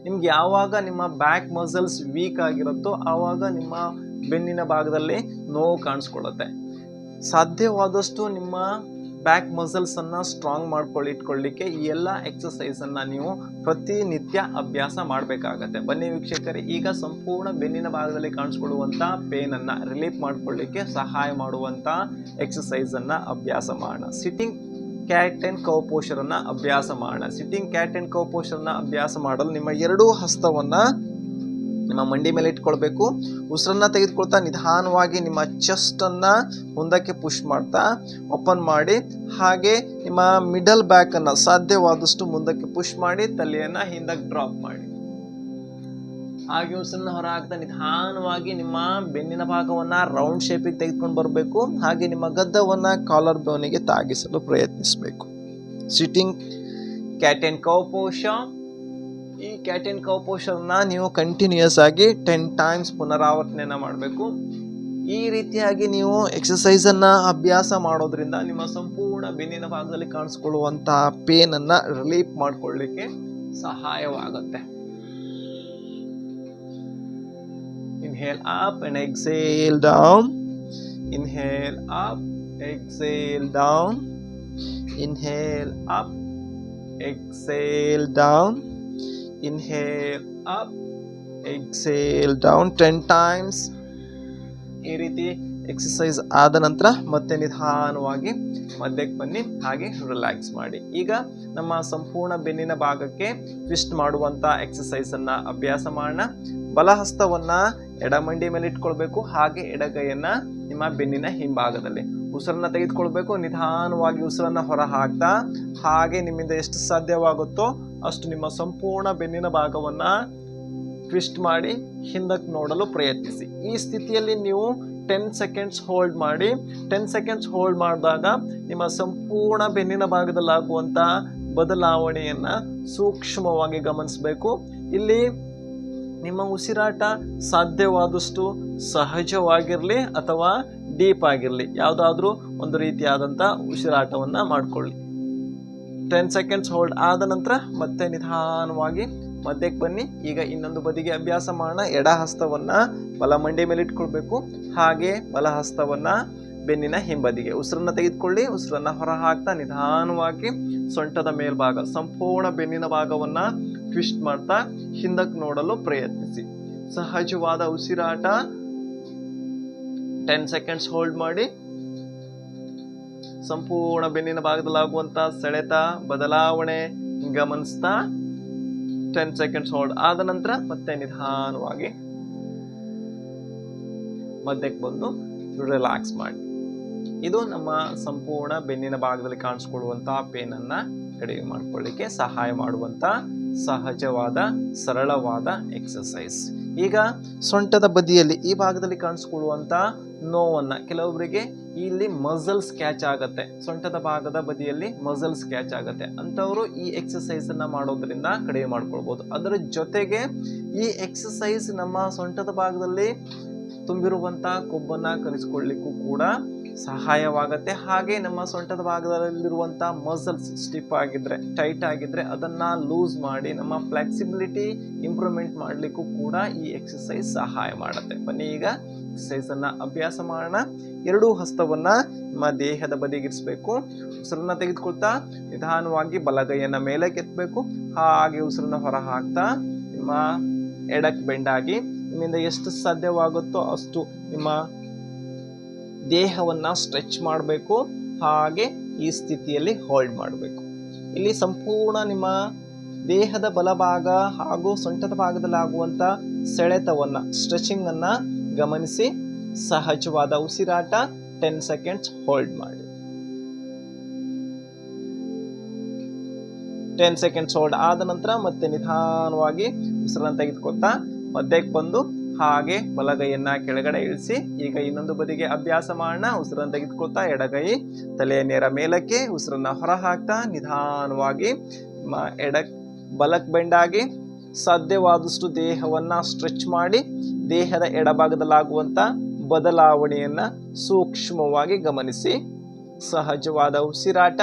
ನಿಮ್ಗೆ ಯಾವಾಗ ನಿಮ್ಮ ಬ್ಯಾಕ್ ಮಸಲ್ಸ್ ವೀಕ್ ಆಗಿರುತ್ತೋ ಆವಾಗ ನಿಮ್ಮ ಬೆನ್ನಿನ ಭಾಗದಲ್ಲಿ ನೋವು ಕಾಣಿಸ್ಕೊಳ್ಳುತ್ತೆ. ಸಾಧ್ಯವಾದಷ್ಟು ನಿಮ್ಮ ಬ್ಯಾಕ್ ಮಸಲ್ಸ್ ಅನ್ನ ಸ್ಟ್ರಾಂಗ್ ಇಟ್ಕೊಳ್ಳಿಕ್ಕೆ ಈ ಎಲ್ಲ ಎಕ್ಸರ್ಸೈಸ್ ಅನ್ನ ನೀವು ಪ್ರತಿನಿತ್ಯ ಅಭ್ಯಾಸ ಮಾಡಬೇಕಾಗತ್ತೆ. ಬನ್ನಿ ವೀಕ್ಷಕರೇ, ಈಗ ಸಂಪೂರ್ಣ ಬೆನ್ನಿನ ಭಾಗದಲ್ಲಿ ಕಾಣಿಸ್ಕೊಳ್ಳುವಂತ ಪೇನ್ ಅನ್ನ ರಿಲೀಫ್ ಮಾಡ್ಕೊಳ್ಳಿಕ್ಕೆ ಸಹಾಯ ಮಾಡುವಂತ ಎಕ್ಸರ್ಸೈಸ್ ಅನ್ನ ಅಭ್ಯಾಸ ಮಾಡೋಣ. Sitting cat and cow posture ಅನ್ನ ಅಭ್ಯಾಸ ಮಾಡೋಣ. Sitting cat and cow posture ಅನ್ನ ಅಭ್ಯಾಸ ಮಾಡಲು ನಿಮ್ಮ ಎರಡೂ ಹಸ್ತವನ್ನ ನಿಮ್ಮ ಮಂಡಿ ಮೇಲೆ ಇಟ್ಕೊಳ್ಬೇಕು. ಉಸಿರನ್ನ ತೆಗೆದುಕೊಳ್ತಾ ನಿಧಾನವಾಗಿ ನಿಮ್ಮ ಚೆಸ್ಟ್ ಅನ್ನ ಮುಂದಕ್ಕೆ ಪುಷ್ ಮಾಡ್ತಾ ಓಪನ್ ಮಾಡಿ, ಹಾಗೆ ನಿಮ್ಮ ಮಿಡಲ್ ಬ್ಯಾಕ್ ಅನ್ನ ಸಾಧ್ಯವಾದಷ್ಟು ಮುಂದಕ್ಕೆ ಪುಷ್ ಮಾಡಿ ತಲೆಯನ್ನ ಹಿಂದಕ್ಕೆ ಡ್ರಾಪ್ ಮಾಡಿ. ಹಾಗೆ ಉಸಿರನ್ನ ಹೊರ ಹಾಕ್ತಾ ನಿಧಾನವಾಗಿ ನಿಮ್ಮ ಬೆನ್ನಿನ ಭಾಗವನ್ನ ರೌಂಡ್ ಶೇಪಿಗೆ ತೆಗೆದುಕೊಂಡು ಬರಬೇಕು. ಹಾಗೆ ನಿಮ್ಮ ಗದ್ದವನ್ನ ಕಾಲರ್ ಬೋನಿಗೆ ತಾಗಿಸಲು ಪ್ರಯತ್ನಿಸಬೇಕು. Sitting cat and cow posture. ಈ ಕ್ಯಾಟ್ ಅಂಡ್ ಕೌ ಪೋಸ್ಚರ್ನ ನೀವು ಕಂಟಿನ್ಯೂಸ್ ಆಗಿ 10 ಟೈಮ್ಸ್ ಪುನರಾವರ್ತನೆಯನ್ನ ಮಾಡಬೇಕು. ಈ ರೀತಿಯಾಗಿ ನೀವು ಎಕ್ಸರ್ಸೈಸ್ ಅನ್ನ ಅಭ್ಯಾಸ ಮಾಡೋದ್ರಿಂದ ನಿಮ್ಮ ಸಂಪೂರ್ಣ ಬೆನ್ನಿನ ಭಾಗದಲ್ಲಿ ಕಾಣಿಸ್ಕೊಳ್ಳುವಂತಹ ಪೇನ್ ಅನ್ನ ರಿಲೀಫ್ ಮಾಡ್ಕೊಳ್ಳಿಕ್ಕೆ ಸಹಾಯವಾಗುತ್ತೆ. Inhale up and exhale down. Inhale up, exhale down. Inhale up, exhale down. Inhale up, exhale down 10 times. ಈ ರೀತಿ ಎಕ್ಸರ್ಸೈಸ್ ಆದ ನಂತರ ಮತ್ತೆ ನಿಧಾನವಾಗಿ ಮಧ್ಯಕ್ಕೆ ಬನ್ನಿ, ಹಾಗೆ ರಿಲ್ಯಾಕ್ಸ್ ಮಾಡಿ. ಈಗ ನಮ್ಮ ಸಂಪೂರ್ಣ ಬೆನ್ನಿನ ಭಾಗಕ್ಕೆ ಟ್ವಿಸ್ಟ್ ಮಾಡುವಂತ ಎಕ್ಸರ್ಸೈಸ್ ಅನ್ನ ಅಭ್ಯಾಸ ಮಾಡೋಣ. ಬಲಹಸ್ತವನ್ನ ಎಡಮಂಡಿ ಮೇಲೆ ಇಟ್ಕೊಳ್ಬೇಕು, ಹಾಗೆ ಎಡಗೈಯನ್ನ ನಿಮ್ಮ ಬೆನ್ನಿನ ಹಿಂಭಾಗದಲ್ಲಿ. ಉಸಿರನ್ನ ತೆಗೆದುಕೊಳ್ಬೇಕು, ನಿಧಾನವಾಗಿ ಉಸಿರನ್ನ ಹೊರ ಹಾಕ್ತಾ ಹಾಗೆ ನಿಮ್ಮಿಂದ ಎಷ್ಟು ಸಾಧ್ಯವಾಗುತ್ತೋ ಅಷ್ಟು ನಿಮ್ಮ ಸಂಪೂರ್ಣ ಬೆನ್ನಿನ ಭಾಗವನ್ನ ಟ್ವಿಸ್ಟ್ ಮಾಡಿ ಹಿಂದಕ್ಕೆ ನೋಡಲು ಪ್ರಯತ್ನಿಸಿ. ಈ ಸ್ಥಿತಿಯಲ್ಲಿ ನೀವು 10 ಸೆಕೆಂಡ್ಸ್ ಹೋಲ್ಡ್ ಮಾಡಿ. 10 ಸೆಕೆಂಡ್ಸ್ ಹೋಲ್ಡ್ ಮಾಡಿದಾಗ ನಿಮ್ಮ ಸಂಪೂರ್ಣ ಬೆನ್ನಿನ ಭಾಗದಲ್ಲಾಗುವಂತ ಬದಲಾವಣೆಯನ್ನ ಸೂಕ್ಷ್ಮವಾಗಿ ಗಮನಿಸಬೇಕು. ಇಲ್ಲಿ ನಿಮ್ಮ ಉಸಿರಾಟ ಸಾಧ್ಯವಾದಷ್ಟು ಸಹಜವಾಗಿರಲಿ ಅಥವಾ ಡೀಪ್ ಆಗಿರಲಿ, ಯಾವುದಾದ್ರೂ ಒಂದು ರೀತಿಯಾದಂಥ ಉಸಿರಾಟವನ್ನು ಮಾಡಿಕೊಳ್ಳಿ. 10 ಸೆಕೆಂಡ್ಸ್ ಹೋಲ್ಡ್ ಆದ ನಂತರ ಮತ್ತೆ ನಿಧಾನವಾಗಿ ಮಧ್ಯಕ್ಕೆ ಬನ್ನಿ. ಈಗ ಇನ್ನೊಂದು ಬದಿಗೆ ಅಭ್ಯಾಸ ಮಾಡೋಣ. ಎಡ ಹಸ್ತವನ್ನು ಬಲ ಮಂಡಿ ಮೇಲೆ ಇಟ್ಕೊಳ್ಬೇಕು, ಹಾಗೆ ಬಲ ಹಸ್ತವನ್ನು ಬೆನ್ನಿನ ಹಿಂಬದಿಗೆ. ಉಸಿರನ್ನು ತೆಗೆದುಕೊಳ್ಳಿ, ಉಸಿರನ್ನು ಹೊರ ಹಾಕ್ತಾ ನಿಧಾನವಾಗಿ ಸೊಂಟದ ಮೇಲ್ಭಾಗ ಸಂಪೂರ್ಣ ಬೆನ್ನಿನ ಭಾಗವನ್ನು ಟ್ವಿಸ್ಟ್ ಮಾಡ್ತಾ ಹಿಂದಕ್ಕೆ ನೋಡಲು ಪ್ರಯತ್ನಿಸಿ. ಸಹಜವಾದ ಉಸಿರಾಟ. 10 ಸೆಕೆಂಡ್ಸ್ ಹೋಲ್ಡ್ ಮಾಡಿ. ಸಂಪೂರ್ಣ ಬೆನ್ನಿನ ಭಾಗದಲ್ಲಾಗುವಂತ ಸೆಳೆತ ಬದಲಾವಣೆ ಗಮನಿಸ್ತಾ 10 ಸೆಕೆಂಡ್ಸ್ ಹೋಲ್ಡ್ ಆದ ನಂತರ ಮತ್ತೆ ನಿಧಾನವಾಗಿ ಮಧ್ಯಕ್ಕೆ ಬಂದು ರಿಲ್ಯಾಕ್ಸ್ ಮಾಡಿ. ಇದು ನಮ್ಮ ಸಂಪೂರ್ಣ ಬೆನ್ನಿನ ಭಾಗದಲ್ಲಿ ಕಾಣಿಸ್ಕೊಳ್ಳುವಂತಹ ಪೇನ್ ಅನ್ನ ಕಡಿಮೆ ಮಾಡ್ಕೊಳ್ಳಿಕ್ಕೆ ಸಹಾಯ ಮಾಡುವಂತ ಸಹಜವಾದ ಸರಳವಾದ ಎಕ್ಸರ್ಸೈಸ್. ಈಗ ಸೊಂಟದ ಬದಿಯಲ್ಲಿ ಈ ಭಾಗದಲ್ಲಿ ಕಾಣಿಸ್ಕೊಳ್ಳುವಂತ ನೋವನ್ನ, ಕೆಲವೊಬ್ಬರಿಗೆ ಇಲ್ಲಿ ಮಸಲ್ಸ್ ಕ್ಯಾಚ್ ಆಗತ್ತೆ, ಸೊಂಟದ ಭಾಗದ ಬದಿಯಲ್ಲಿ ಮಸಲ್ಸ್ ಕ್ಯಾಚ್ ಆಗತ್ತೆ, ಅಂತವರು ಈ ಎಕ್ಸರ್ಸೈಸ್ ಅನ್ನ ಮಾಡೋದ್ರಿಂದ ಕಡಿಮೆ ಮಾಡ್ಕೊಳ್ಬಹುದು. ಅದರ ಜೊತೆಗೆ ಈ ಎಕ್ಸರ್ಸೈಸ್ ನಮ್ಮ ಸೊಂಟದ ಭಾಗದಲ್ಲಿ ತುಂಬಿರುವಂತಹ ಕೊಬ್ಬನ್ನ ಕಲಿಸ್ಕೊಳ್ಳಿಕ್ಕೂ ಕೂಡ ಸಹಾಯವಾಗತ್ತೆ. ಹಾಗೆ ನಮ್ಮ ಸೊಂಟದ ಭಾಗದಲ್ಲಿರುವಂತಹ ಮಸಲ್ಸ್ ಸ್ಟಿಫ್ ಆಗಿದ್ರೆ, ಟೈಟ್ ಆಗಿದ್ರೆ ಅದನ್ನ ಲೂಸ್ ಮಾಡಿ ನಮ್ಮ ಫ್ಲೆಕ್ಸಿಬಿಲಿಟಿ ಇಂಪ್ರೂವ್ಮೆಂಟ್ ಮಾಡಲಿಕ್ಕೂ ಕೂಡ ಈ ಎಕ್ಸರ್ಸೈಸ್ ಸಹಾಯ ಮಾಡುತ್ತೆ. ಬನ್ನಿ ಈಗ ಎಕ್ಸರ್ಸೈಸ್ ಅನ್ನ ಅಭ್ಯಾಸ ಮಾಡೋಣ. ಎರಡೂ ಹಸ್ತವನ್ನ ನಿಮ್ಮ ದೇಹದ ಬದಿಗಿರಿಸಬೇಕು. ಉಸಿರನ್ನ ತೆಗೆದುಕೊಳ್ತಾ ನಿಧಾನವಾಗಿ ಬಲಗೈಯನ್ನ ಮೇಲೆ ಕೆತ್ತಬೇಕು. ಹಾಗೆ ಉಸಿರನ್ನ ಹೊರ ಹಾಕ್ತಾ ನಿಮ್ಮ ಎಡಕ್ಕೆ ಬೆಂಡಾಗಿ ನಿಮ್ಮಿಂದ ಎಷ್ಟು ಸಾಧ್ಯವಾಗುತ್ತೋ ಅಷ್ಟು ನಿಮ್ಮ ದೇಹವನ್ನ ಸ್ಟ್ರೆಚ್ ಮಾಡಬೇಕು. ಹಾಗೆ ಈ ಸ್ಥಿತಿಯಲ್ಲಿ ಹೋಲ್ಡ್ ಮಾಡಬೇಕು. ಇಲ್ಲಿ ಸಂಪೂರ್ಣ ನಿಮ್ಮ ದೇಹದ ಬಲಭಾಗ ಹಾಗೂ ಸೊಂಟದ ಭಾಗದಲ್ಲಿ ಆಗುವಂತ ಸೆಳೆತವನ್ನ, ಸ್ಟ್ರೆಚಿಂಗ್ ಅನ್ನ ಗಮನಿಸಿ. ಸಹಜವಾದ ಉಸಿರಾಟ. 10 ಸೆಕೆಂಡ್ಸ್ ಹೋಲ್ಡ್ ಮಾಡಿ. 10 ಸೆಕೆಂಡ್ಸ್ ಹೋಲ್ಡ್ ಆದ ನಂತರ ಮತ್ತೆ ನಿಧಾನವಾಗಿ ಉಸಿರನ್ನು ತೆಗೆದುಕೊಳ್ತಾ ಮಧ್ಯಕ್ಕೆ ಬಂದು ಹಾಗೆ ಬಲಗೈಯನ್ನ ಕೆಳಗಡೆ ಇಳಿಸಿ. ಈಗ ಇನ್ನೊಂದು ಬದಿಗೆ ಅಭ್ಯಾಸ ಮಾಡೋಣ. ಉಸಿರನ್ನು ತೆಗೆದುಕೊಳ್ತಾ ಎಡಗೈ ತಲೆಯ ನೇರ ಮೇಲಕ್ಕೆ, ಉಸಿರನ್ನ ಹೊರ ಹಾಕ್ತಾ ನಿಧಾನವಾಗಿ ನಿಮ್ಮ ಬಲಕ್ಕೆ ಬೆಂಡಾಗಿ ಸಾಧ್ಯವಾದಷ್ಟು ದೇಹವನ್ನ ಸ್ಟ್ರೆಚ್ ಮಾಡಿ ದೇಹದ ಎಡಭಾಗದಲ್ಲಾಗುವಂತ ಬದಲಾವಣೆಯನ್ನ ಸೂಕ್ಷ್ಮವಾಗಿ ಗಮನಿಸಿ. ಸಹಜವಾದ ಉಸಿರಾಟ.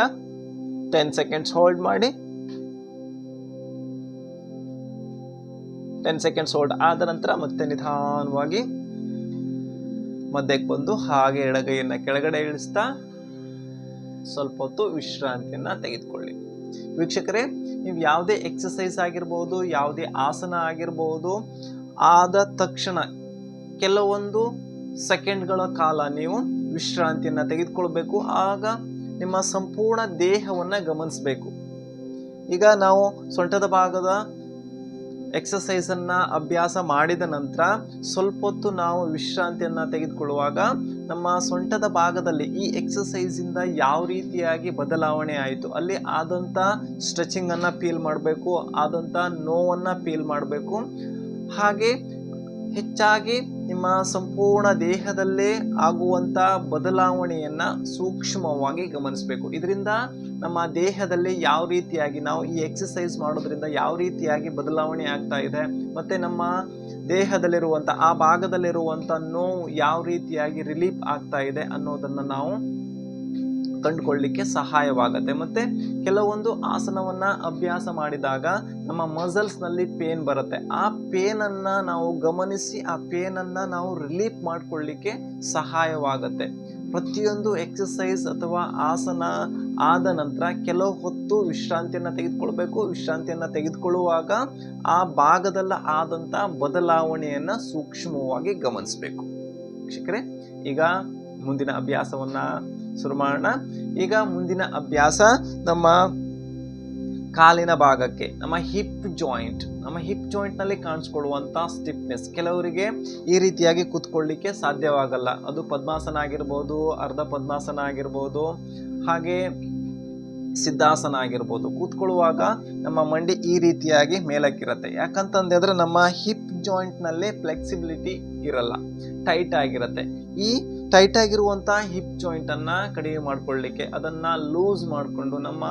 10 ಸೆಕೆಂಡ್ಸ್ ಹೋಲ್ಡ್ ಮಾಡಿ. 10 ಸೆಕೆಂಡ್ಸ್ ಹೋಲ್ಡ್ ಆದ ನಂತರ ಮತ್ತೆ ನಿಧಾನವಾಗಿ ಮಧ್ಯಕ್ಕೆ ಬಂದು ಹಾಗೆ ಎಡಗೈಯನ್ನ ಕೆಳಗಡೆ ಇಳಿಸ್ತಾ ಸ್ವಲ್ಪ ಹೊತ್ತು ವಿಶ್ರಾಂತಿಯನ್ನ ತೆಗೆದುಕೊಳ್ಳಿ. ವೀಕ್ಷಕರೇ, ನೀವು ಯಾವುದೇ ಎಕ್ಸಸೈಸ್ ಆಗಿರ್ಬೋದು, ಯಾವುದೇ ಆಸನ ಆಗಿರ್ಬೋದು, ಆದ ತಕ್ಷಣ ಕೆಲವೊಂದು ಸೆಕೆಂಡ್ಗಳ ಕಾಲ ನೀವು ವಿಶ್ರಾಂತಿಯನ್ನ ತೆಗೆದುಕೊಳ್ಬೇಕು. ಆಗ ನಿಮ್ಮ ಸಂಪೂರ್ಣ ದೇಹವನ್ನ ಗಮನಿಸಬೇಕು. ಈಗ ನಾವು ಸೊಂಟದ ಭಾಗದ ಎಕ್ಸಸೈಸ್ ಅನ್ನ ಅಭ್ಯಾಸ ಮಾಡಿದ ನಂತರ ಸ್ವಲ್ಪ ಹೊತ್ತು ನಾವು ವಿಶ್ರಾಂತಿಯನ್ನ ತೆಗೆದುಕೊಳ್ಳುವಾಗ ನಮ್ಮ ಸೊಂಟದ ಭಾಗದಲ್ಲಿ ಈ ಎಕ್ಸಸೈಸ್ ಇಂದ ಯಾವ ರೀತಿಯಾಗಿ ಬದಲಾವಣೆ ಆಯಿತು, ಅಲ್ಲಿ ಆದಂತ ಸ್ಟ್ರೆಚಿಂಗ್ ಅನ್ನ ಫೀಲ್ ಮಾಡಬೇಕು, ಆದಂತ ನೋವನ್ನ ಫೀಲ್ ಮಾಡಬೇಕು. ಹಾಗೆ ಹೆಚ್ಚಾಗಿ ನಿಮ್ಮ ಸಂಪೂರ್ಣ ದೇಹದಲ್ಲೇ ಆಗುವಂತ ಬದಲಾವಣೆಯನ್ನ ಸೂಕ್ಷ್ಮವಾಗಿ ಗಮನಿಸಬೇಕು. ಇದರಿಂದ ನಮ್ಮ ದೇಹದಲ್ಲಿ ಯಾವ ರೀತಿಯಾಗಿ ನಾವು ಈ ಎಕ್ಸಸೈಸ್ ಮಾಡೋದ್ರಿಂದ ಯಾವ ರೀತಿಯಾಗಿ ಬದಲಾವಣೆ ಆಗ್ತಾ ಇದೆ, ಮತ್ತೆ ನಮ್ಮ ದೇಹದಲ್ಲಿರುವಂತ ಆ ಭಾಗದಲ್ಲಿರುವಂತ ನೋವು ಯಾವ ರೀತಿಯಾಗಿ ರಿಲೀಫ್ ಆಗ್ತಾ ಇದೆ ಅನ್ನೋದನ್ನ ನಾವು ಕಂಡುಕೊಳ್ಳಲಿಕ್ಕೆ ಸಹಾಯವಾಗುತ್ತೆ. ಮತ್ತೆ ಕೆಲವೊಂದು ಆಸನವನ್ನ ಅಭ್ಯಾಸ ಮಾಡಿದಾಗ ನಮ್ಮ ಮಸಲ್ಸ್ ನಲ್ಲಿ ಪೇನ್ ಬರುತ್ತೆ. ಆ ಪೇನ್ ಅನ್ನ ನಾವು ಗಮನಿಸಿ ಆ ಪೇನ್ ಅನ್ನ ನಾವು ರಿಲೀಫ್ ಮಾಡ್ಕೊಳ್ಳಿಕ್ಕೆ ಸಹಾಯವಾಗುತ್ತೆ. ಪ್ರತಿಯೊಂದು ಎಕ್ಸಸೈಸ್ ಅಥವಾ ಆಸನ ಆದ ನಂತರ ಕೆಲವು ಹೊತ್ತು ವಿಶ್ರಾಂತಿಯನ್ನ ತೆಗೆದುಕೊಳ್ಬೇಕು. ವಿಶ್ರಾಂತಿಯನ್ನ ತೆಗೆದುಕೊಳ್ಳುವಾಗ ಆ ಭಾಗದಲ್ಲಿ ಆದಂತ ಬದಲಾವಣೆಯನ್ನ ಸೂಕ್ಷ್ಮವಾಗಿ ಗಮನಿಸಬೇಕು. ವೀಕ್ಷಕರೇ, ಈಗ ಮುಂದಿನ ಅಭ್ಯಾಸವನ್ನ ಶುರು ಮಾಡೋಣ. ಈಗ ಮುಂದಿನ ಅಭ್ಯಾಸ ನಮ್ಮ ಕಾಲಿನ ಭಾಗಕ್ಕೆ, ನಮ್ಮ ಹಿಪ್ ಜಾಯಿಂಟ್ ನಲ್ಲಿ ಕಾಣಿಸ್ಕೊಳ್ಳುವಂತ ಸ್ಟಿಫ್ನೆಸ್. ಕೆಲವರಿಗೆ ಈ ರೀತಿಯಾಗಿ ಕೂತ್ಕೊಳ್ಳಿಕ್ಕೆ ಸಾಧ್ಯವಾಗಲ್ಲ. ಅದು ಪದ್ಮಾಸನ ಆಗಿರ್ಬೋದು, ಅರ್ಧ ಪದ್ಮಾಸನ ಆಗಿರ್ಬೋದು, ಹಾಗೆ ಸಿದ್ಧಾಸನ ಆಗಿರ್ಬೋದು. ಕೂತ್ಕೊಳ್ಳುವಾಗ ನಮ್ಮ ಮಂಡಿ ಈ ರೀತಿಯಾಗಿ ಮೇಲಕ್ಕಿರುತ್ತೆ. ಯಾಕಂತಂದ್ರೆ ನಮ್ಮ ಹಿಪ್ ಜಾಯಿಂಟ್ನಲ್ಲಿ ಫ್ಲೆಕ್ಸಿಬಿಲಿಟಿ ಇರಲ್ಲ, ಟೈಟ್ ಆಗಿರುತ್ತೆ. ಈ ಟೈಟ್ ಆಗಿರುವಂಥ ಹಿಪ್ ಜಾಯಿಂಟನ್ನು ಕಡಿಮೆ ಮಾಡ್ಕೊಳ್ಳಿಕ್ಕೆ, ಅದನ್ನು ಲೂಸ್ ಮಾಡಿಕೊಂಡು ನಮ್ಮ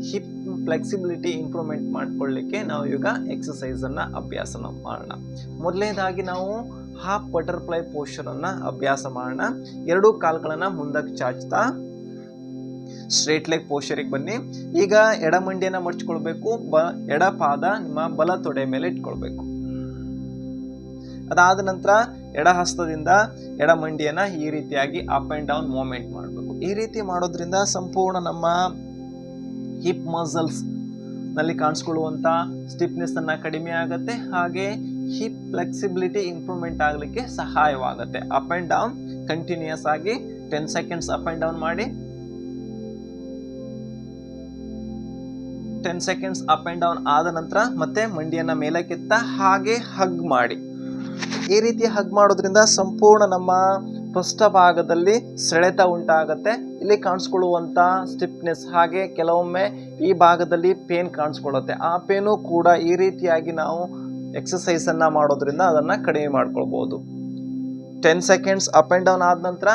ಹಿಪ್ ಫ್ಲೆಕ್ಸಿಬಿಲಿಟಿ ಇಂಪ್ರೂವ್ಮೆಂಟ್ ಮಾಡ್ಕೊಳ್ಳಿಕ್ಕೆ ನಾವು ಈಗ ಎಕ್ಸಸೈಸನ್ನು ಅಭ್ಯಾಸ ಮಾಡೋಣ. ಮೊದಲನೇದಾಗಿ ನಾವು ಹಾಫ್ ಬಟರ್ಫ್ಲೈ ಪೋಸ್ಚರನ್ನು ಅಭ್ಯಾಸ ಮಾಡೋಣ. ಎರಡೂ ಕಾಲುಗಳನ್ನು ಮುಂದಕ್ಕೆ ಚಾಚ್ತಾ ಸ್ಟ್ರೇಟ್ ಲೆಗ್ ಪೋಸ್ಚರಿಗೆ ಬನ್ನಿ. ಈಗ ಎಡ ಮಂಡಿಯನ್ನ ಮಡ್ಚ್ಕೊಳ್ಬೇಕು, ಎಡ ಪಾದ ನಿಮ್ಮ ಬಲ ತೊಡೆ ಮೇಲೆ ಇಟ್ಕೊಳ್ಬೇಕು. ಅದಾದ ನಂತರ ಎಡ ಹಸ್ತದಿಂದ ಎಡ ಮಂಡಿಯನ್ನ ಈ ರೀತಿಯಾಗಿ ಅಪ್ ಅಂಡ್ ಡೌನ್ ಮೂವ್ಮೆಂಟ್ ಮಾಡಬೇಕು. ಈ ರೀತಿ ಮಾಡೋದ್ರಿಂದ ಸಂಪೂರ್ಣ ನಮ್ಮ ಹಿಪ್ ಮಸಲ್ಸ್ ನಲ್ಲಿ ಕಾಣಿಸ್ಕೊಳ್ಳುವಂತ ಸ್ಟಿಫ್ನೆಸ್ ಅನ್ನ ಕಡಿಮೆ ಆಗುತ್ತೆ, ಹಾಗೆ ಹಿಪ್ ಫ್ಲೆಕ್ಸಿಬಿಲಿಟಿ ಇಂಪ್ರೂವ್ಮೆಂಟ್ ಆಗಲಿಕ್ಕೆ ಸಹಾಯವಾಗುತ್ತೆ. ಅಪ್ ಅಂಡ್ ಡೌನ್ ಕಂಟಿನ್ಯೂಸ್ ಆಗಿ 10 ಸೆಕೆಂಡ್ಸ್ ಅಪ್ ಅಂಡ್ ಡೌನ್ ಮಾಡಿ. 10 ಸೆಕೆಂಡ್ಸ್ ಅಪ್ ಅಂಡ್ ಡೌನ್ ಆದ ನಂತರ ಮತ್ತೆ ಮಂಡಿಯನ್ನ ಮೇಲಕ್ಕೆತ್ತ ಹಾಗೆ ಹಗ್ ಮಾಡಿ. ಈ ರೀತಿ ಹಗ್ ಮಾಡೋದ್ರಿಂದ ಸಂಪೂರ್ಣ ನಮ್ಮ ಪೃಷ್ಠಭಾಗದಲ್ಲಿ ಸೆಳೆತ ಉಂಟಾಗುತ್ತೆ. ಇಲ್ಲಿ ಕಾಣಿಸ್ಕೊಳ್ಳುವಂತ ಸ್ಟಿಫ್ನೆಸ್, ಹಾಗೆ ಕೆಲವೊಮ್ಮೆ ಈ ಭಾಗದಲ್ಲಿ ಪೇನ್ ಕಾಣಿಸ್ಕೊಳ್ಳುತ್ತೆ. ಆ ಪೇನು ಕೂಡ ಈ ರೀತಿಯಾಗಿ ನಾವು ಎಕ್ಸಸೈಸ್ ಅನ್ನ ಮಾಡೋದ್ರಿಂದ ಅದನ್ನ ಕಡಿಮೆ ಮಾಡ್ಕೊಳ್ಬಹುದು. 10 ಸೆಕೆಂಡ್ಸ್ ಅಪ್ ಅಂಡ್ ಡೌನ್ ಆದ ನಂತರ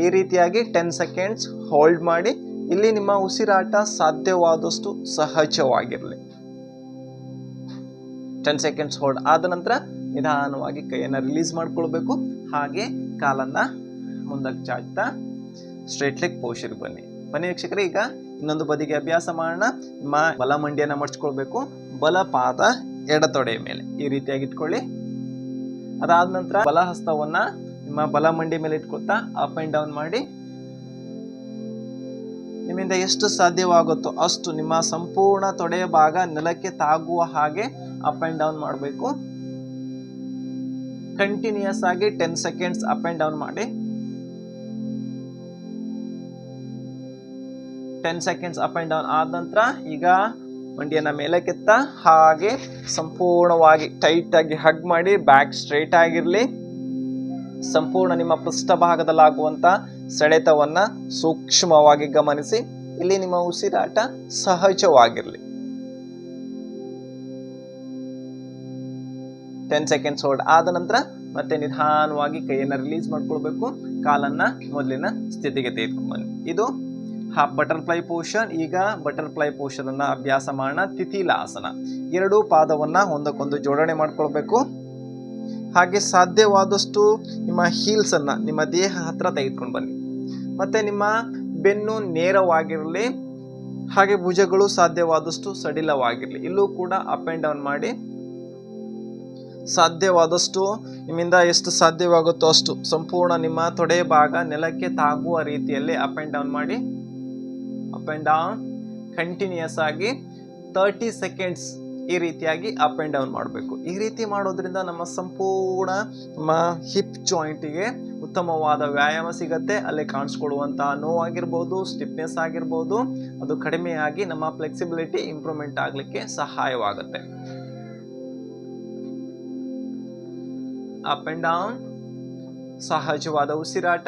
ಈ ರೀತಿಯಾಗಿ 10 ಸೆಕೆಂಡ್ಸ್ ಹೋಲ್ಡ್ ಮಾಡಿ. ಇಲ್ಲಿ ನಿಮ್ಮ ಉಸಿರಾಟ ಸಾಧ್ಯವಾದಷ್ಟು ಸಹಜವಾಗಿರಲಿ. 10 ಸೆಕೆಂಡ್ಸ್ ಹೋಲ್ಡ್ ಆದ ನಂತರ ನಿಧಾನವಾಗಿ ಕೈಯನ್ನು ರಿಲೀಸ್ ಮಾಡ್ಕೊಳ್ಬೇಕು. ಹಾಗೆ ಕಾಲನ್ನ ಮುಂದಕ್ಕೆ ಚಾಚ್ತಾ ಸ್ಟ್ರೇಟ್ ಲೆಗ್ ಪೋಸ್ಚರ್ಗೆ ಬನ್ನಿ. ವೀಕ್ಷಕರೇ, ಈಗ ಇನ್ನೊಂದು ಬದಿಗೆ ಅಭ್ಯಾಸ ಮಾಡೋಣ. ನಿಮ್ಮ ಬಲ ಮಂಡಿಯನ್ನ ಮಡ್ಚ್ಕೊಳ್ಬೇಕು, ಬಲ ಪಾದ ಎಡ ತೊಡೆಯ ಮೇಲೆ ಈ ರೀತಿಯಾಗಿ ಇಟ್ಕೊಳ್ಳಿ. ಅದಾದ ನಂತರ ಬಲ ಹಸ್ತವನ್ನ ನಿಮ್ಮ ಬಲ ಮಂಡಿ ಮೇಲೆ ಇಟ್ಕೊಳ್ತಾ ಅಪ್ ಅಂಡ್ ಡೌನ್ ಮಾಡಿ. ನಿಮ್ಮಿಂದ ಎಷ್ಟು ಸಾಧ್ಯವಾಗುತ್ತೋ ಅಷ್ಟು ನಿಮ್ಮ ಸಂಪೂರ್ಣ ತೊಡೆಯ ಭಾಗ ನೆಲಕ್ಕೆ ತಾಗುವ ಹಾಗೆ ಅಪ್ ಅಂಡ್ ಡೌನ್ ಮಾಡಬೇಕು. ಕಂಟಿನ್ಯೂಸ್ ಆಗಿ 10 ಸೆಕೆಂಡ್ಸ್ ಅಪ್ ಅಂಡ್ ಡೌನ್ ಮಾಡಿ. 10 ಸೆಕೆಂಡ್ಸ್ ಅಪ್ ಅಂಡ್ ಡೌನ್ ಆದ ನಂತರ ಈಗ ಮಂಡಿಯನ್ನ ಮೇಲಕ್ಕೆತ್ತ ಹಾಗೆ ಸಂಪೂರ್ಣವಾಗಿ ಟೈಟ್ ಆಗಿ ಹಗ್ ಮಾಡಿ. ಬ್ಯಾಕ್ ಸ್ಟ್ರೈಟ್ ಆಗಿರ್ಲಿ. ಸಂಪೂರ್ಣ ನಿಮ್ಮ ಪೃಷ್ಠಭಾಗದಲ್ಲಾಗುವಂತ ಸೆಳೆತವನ್ನ ಸೂಕ್ಷ್ಮವಾಗಿ ಗಮನಿಸಿ. ಇಲ್ಲಿ ನಿಮ್ಮ ಉಸಿರಾಟ ಸಹಜವಾಗಿರ್ಲಿ. 10 ಸೆಕೆಂಡ್ಸ್ ಹೋಲ್ಡ್ ಆದ ನಂತರ ಮತ್ತೆ ನಿಧಾನವಾಗಿ ಕೈಯನ್ನ ರಿಲೀಸ್ ಮಾಡ್ಕೊಳ್ಬೇಕು. ಕಾಲನ್ನ ಮೊದಲಿನ ಸ್ಥಿತಿಗೆ ತೆಗೆದುಕೊಂಡು ಬನ್ನಿ. ಇದು ಹಾಫ್ ಬಟರ್ಫ್ಲೈ ಪೋಷನ್. ಈಗ ಬಟರ್ಫ್ಲೈ ಪೋಷನ್ ಅನ್ನ ಅಭ್ಯಾಸ ಮಾಡೋಣ. ತಿಥಿಲಾಸನ. ಎರಡೂ ಪಾದವನ್ನ ಒಂದಕ್ಕೊಂದು ಜೋಡಣೆ ಮಾಡ್ಕೊಳ್ಬೇಕು. ಹಾಗೆ ಸಾಧ್ಯವಾದಷ್ಟು ನಿಮ್ಮ ಹೀಲ್ಸ್ ಅನ್ನ ನಿಮ್ಮ ದೇಹ ಹತ್ರ ತೆಗೆದುಕೊಂಡು ಬನ್ನಿ. ಮತ್ತೆ ನಿಮ್ಮ ಬೆನ್ನು ನೇರವಾಗಿರಲಿ, ಹಾಗೆ ಭುಜಗಳು ಸಾಧ್ಯವಾದಷ್ಟು ಸಡಿಲವಾಗಿರಲಿ. ಇಲ್ಲೂ ಕೂಡ ಅಪ್ ಅಂಡ್ ಡೌನ್ ಮಾಡಿ. ಸಾಧ್ಯವಾದಷ್ಟು ನಿಮ್ಮಿಂದ ಎಷ್ಟು ಸಾಧ್ಯವಾಗುತ್ತೋ ಅಷ್ಟು ಸಂಪೂರ್ಣ ನಿಮ್ಮ ತೊಡೆ ಭಾಗ ನೆಲಕ್ಕೆ ತಾಗುವ ರೀತಿಯಲ್ಲಿ ಅಪ್ ಅಂಡ್ ಡೌನ್ ಮಾಡಿ. ಅಪ್ ಅಂಡ್ ಡೌನ್ ಕಂಟಿನ್ಯೂಸ್ ಆಗಿ 30 ಸೆಕೆಂಡ್ಸ್ ಈ ರೀತಿಯಾಗಿ ಅಪ್ ಅಂಡ್ ಡೌನ್ ಮಾಡಬೇಕು. ಈ ರೀತಿ ಮಾಡೋದ್ರಿಂದ ನಮ್ಮ ಸಂಪೂರ್ಣ ನಮ್ಮ ಹಿಪ್ ಜಾಯಿಂಟಿಗೆ ಉತ್ತಮವಾದ ವ್ಯಾಯಾಮ ಸಿಗತ್ತೆ. ಅಲ್ಲಿ ಕಾಣಿಸ್ಕೊಳ್ಳುವಂತಹ ನೋವಾಗಿರ್ಬೋದು, ಸ್ಟಿಫ್ನೆಸ್ ಆಗಿರ್ಬೋದು, ಅದು ಕಡಿಮೆಯಾಗಿ ನಮ್ಮ ಫ್ಲೆಕ್ಸಿಬಿಲಿಟಿ ಇಂಪ್ರೂವ್ಮೆಂಟ್ ಆಗಲಿಕ್ಕೆ ಸಹಾಯವಾಗುತ್ತೆ. ಅಪ್ ಅಂಡ್ ಡೌನ್, ಸಹಜವಾದ ಉಸಿರಾಟ.